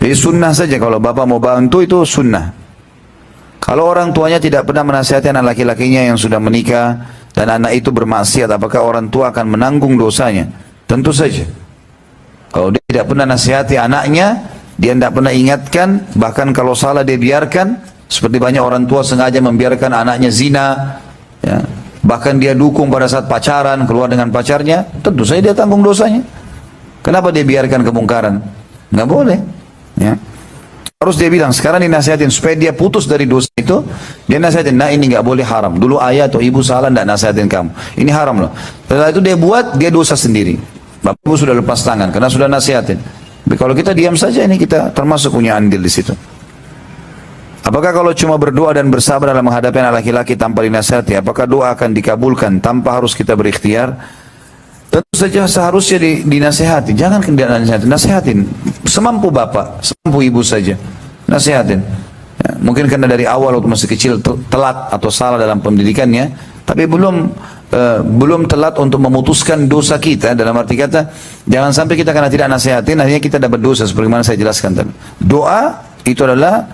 Jadi sunnah saja kalau bapak mau bantu itu sunnah. Kalau orang tuanya tidak pernah menasihati anak laki-lakinya yang sudah menikah dan anak itu bermaksiat, apakah orang tua akan menanggung dosanya? Tentu saja. Kalau dia tidak pernah nasihati anaknya, dia tidak pernah ingatkan, bahkan kalau salah dia biarkan, seperti banyak orang tua sengaja membiarkan anaknya zina, ya. Bahkan dia dukung pada saat pacaran, keluar dengan pacarnya, tentu saja dia tanggung dosanya. Kenapa dia biarkan kemungkaran? Nggak boleh. Ya. Harus dia bilang, sekarang dinasihatin supaya dia putus dari dosa itu. Dia nasihatin, nah ini nggak boleh, haram. Dulu ayah atau ibu salah, nggak nasihatin kamu. Ini haram loh. Setelah itu dia buat, dia dosa sendiri. Bapak ibu sudah lepas tangan karena sudah nasihatin. Tapi kalau kita diam saja, ini kita termasuk punya andil di situ. Apakah kalau cuma berdoa dan bersabar dalam menghadapi anak laki-laki tanpa dinasihati, apakah doa akan dikabulkan tanpa harus kita berikhtiar? Tentu saja seharusnya dinasihati. Jangan dinasihati, nasihatin semampu bapak, semampu ibu saja. Nasihatin. Ya, mungkin karena dari awal waktu masih kecil telat atau salah dalam pendidikannya, tapi belum telat untuk memutuskan dosa kita. Dalam arti kata, jangan sampai kita karena tidak nasihatin, akhirnya kita dapat dosa. Sebagaimana saya jelaskan tadi. Doa itu adalah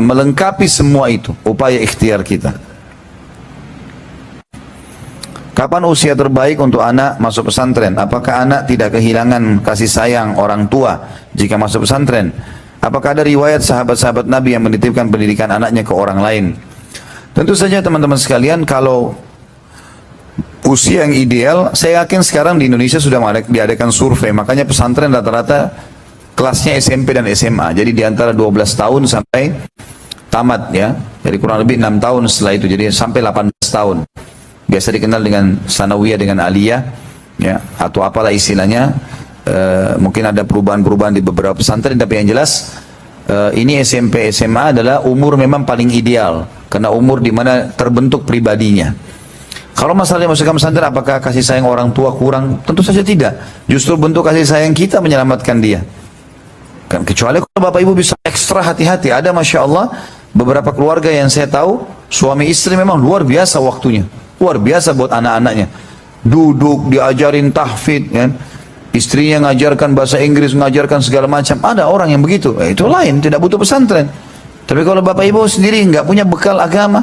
melengkapi semua itu, upaya ikhtiar kita. Kapan usia terbaik untuk anak masuk pesantren? Apakah anak tidak kehilangan kasih sayang orang tua jika masuk pesantren? Apakah ada riwayat sahabat-sahabat Nabi yang menitipkan pendidikan anaknya ke orang lain? Tentu saja teman-teman sekalian, kalau usia yang ideal, saya yakin sekarang di Indonesia sudah diadakan survei, makanya pesantren rata-rata kelasnya SMP dan SMA, jadi di antara 12 tahun sampai tamat ya, jadi kurang lebih 6 tahun setelah itu, jadi sampai 18 tahun. Biasa dikenal dengan sanawiyah dengan aliyah, ya, atau apalah istilahnya. Mungkin ada perubahan-perubahan di beberapa pesantren, tapi yang jelas ini SMP SMA adalah umur memang paling ideal, karena umur di mana terbentuk pribadinya. Kalau masalahnya masukkan pesantren, apakah kasih sayang orang tua kurang? Tentu saja tidak. Justru bentuk kasih sayang kita menyelamatkan dia. Kan, kecuali kalau bapak ibu bisa ekstra hati-hati. Ada masya Allah beberapa keluarga yang saya tahu suami istri memang luar biasa waktunya, luar biasa buat anak-anaknya. Duduk diajarin tahfidz, kan? Istrinya ngajarkan bahasa Inggris, ngajarkan segala macam. Ada orang yang begitu, itu lain, tidak butuh pesantren. Tapi kalau bapak ibu sendiri nggak punya bekal agama,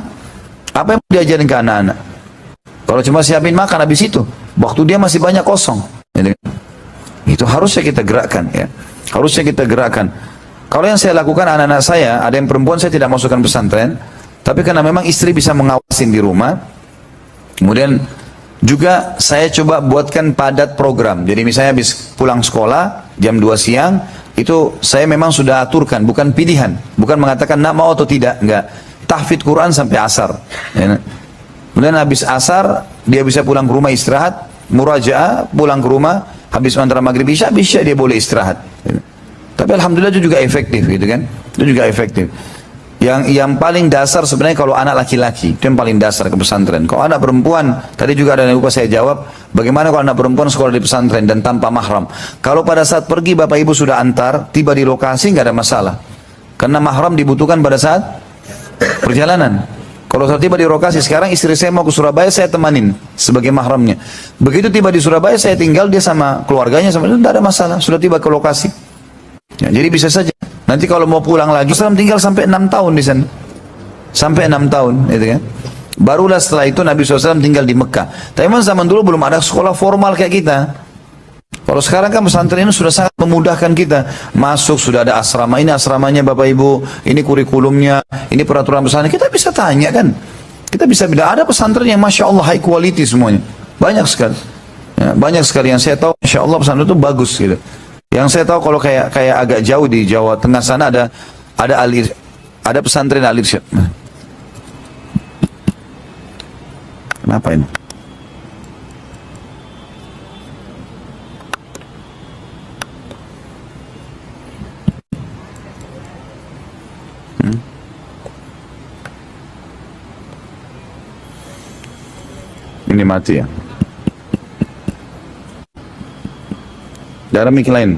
apa yang mau diajarin ke anak-anak? Kalau cuma siapin makan habis itu, waktu dia masih banyak kosong. Itu harusnya kita gerakkan, ya. Harusnya kita gerakkan. Kalau yang saya lakukan, anak-anak saya, ada yang perempuan saya tidak masukkan pesantren, tapi karena memang istri bisa mengawasin di rumah, kemudian juga saya coba buatkan padat program. Jadi misalnya habis pulang sekolah jam 2 siang, itu saya memang sudah aturkan, bukan pilihan, bukan mengatakan nak mau atau tidak, enggak. Tahfidz Quran sampai asar. Ya. Kemudian habis asar dia bisa pulang ke rumah istirahat, murajaah, pulang ke rumah, habis antara maghrib isya bisa dia boleh istirahat. Ya. Tapi alhamdulillah itu juga efektif, gitu kan? Itu juga efektif. Yang paling dasar sebenarnya kalau anak laki-laki, itu yang paling dasar ke pesantren. Kalau anak perempuan, tadi juga ada yang lupa saya jawab, bagaimana kalau anak perempuan sekolah di pesantren dan tanpa mahram? Kalau pada saat pergi bapak ibu sudah antar, tiba di lokasi nggak ada masalah. Karena mahram dibutuhkan pada saat perjalanan. Kalau saat tiba di lokasi, sekarang istri saya mau ke Surabaya, saya temanin sebagai mahramnya. Begitu tiba di Surabaya, saya tinggal, dia sama keluarganya, sama itu tidak ada masalah, sudah tiba ke lokasi. Ya, jadi bisa saja. Nanti kalau mau pulang lagi, Islam tinggal sampai 6 tahun di sana. Sampai 6 tahun, gitu kan. Barulah setelah itu Nabi SAW tinggal di Mekah. Tapi memang zaman dulu belum ada sekolah formal kayak kita. Kalau sekarang kan pesantren ini sudah sangat memudahkan kita. Masuk sudah ada asrama, ini asramanya Bapak Ibu, ini kurikulumnya, ini peraturan pesantren. Kita bisa tanya kan. Kita bisa bilang, ada pesantren yang Masya Allah high quality semuanya. Banyak sekali. Ya, banyak sekali yang saya tahu, Masya Allah pesantren itu bagus gitu. Yang saya tahu kalau kayak agak jauh di Jawa Tengah sana ada pesantren Al-Irsyad. Kenapa ini? Ini mati ya. Darah mic lain.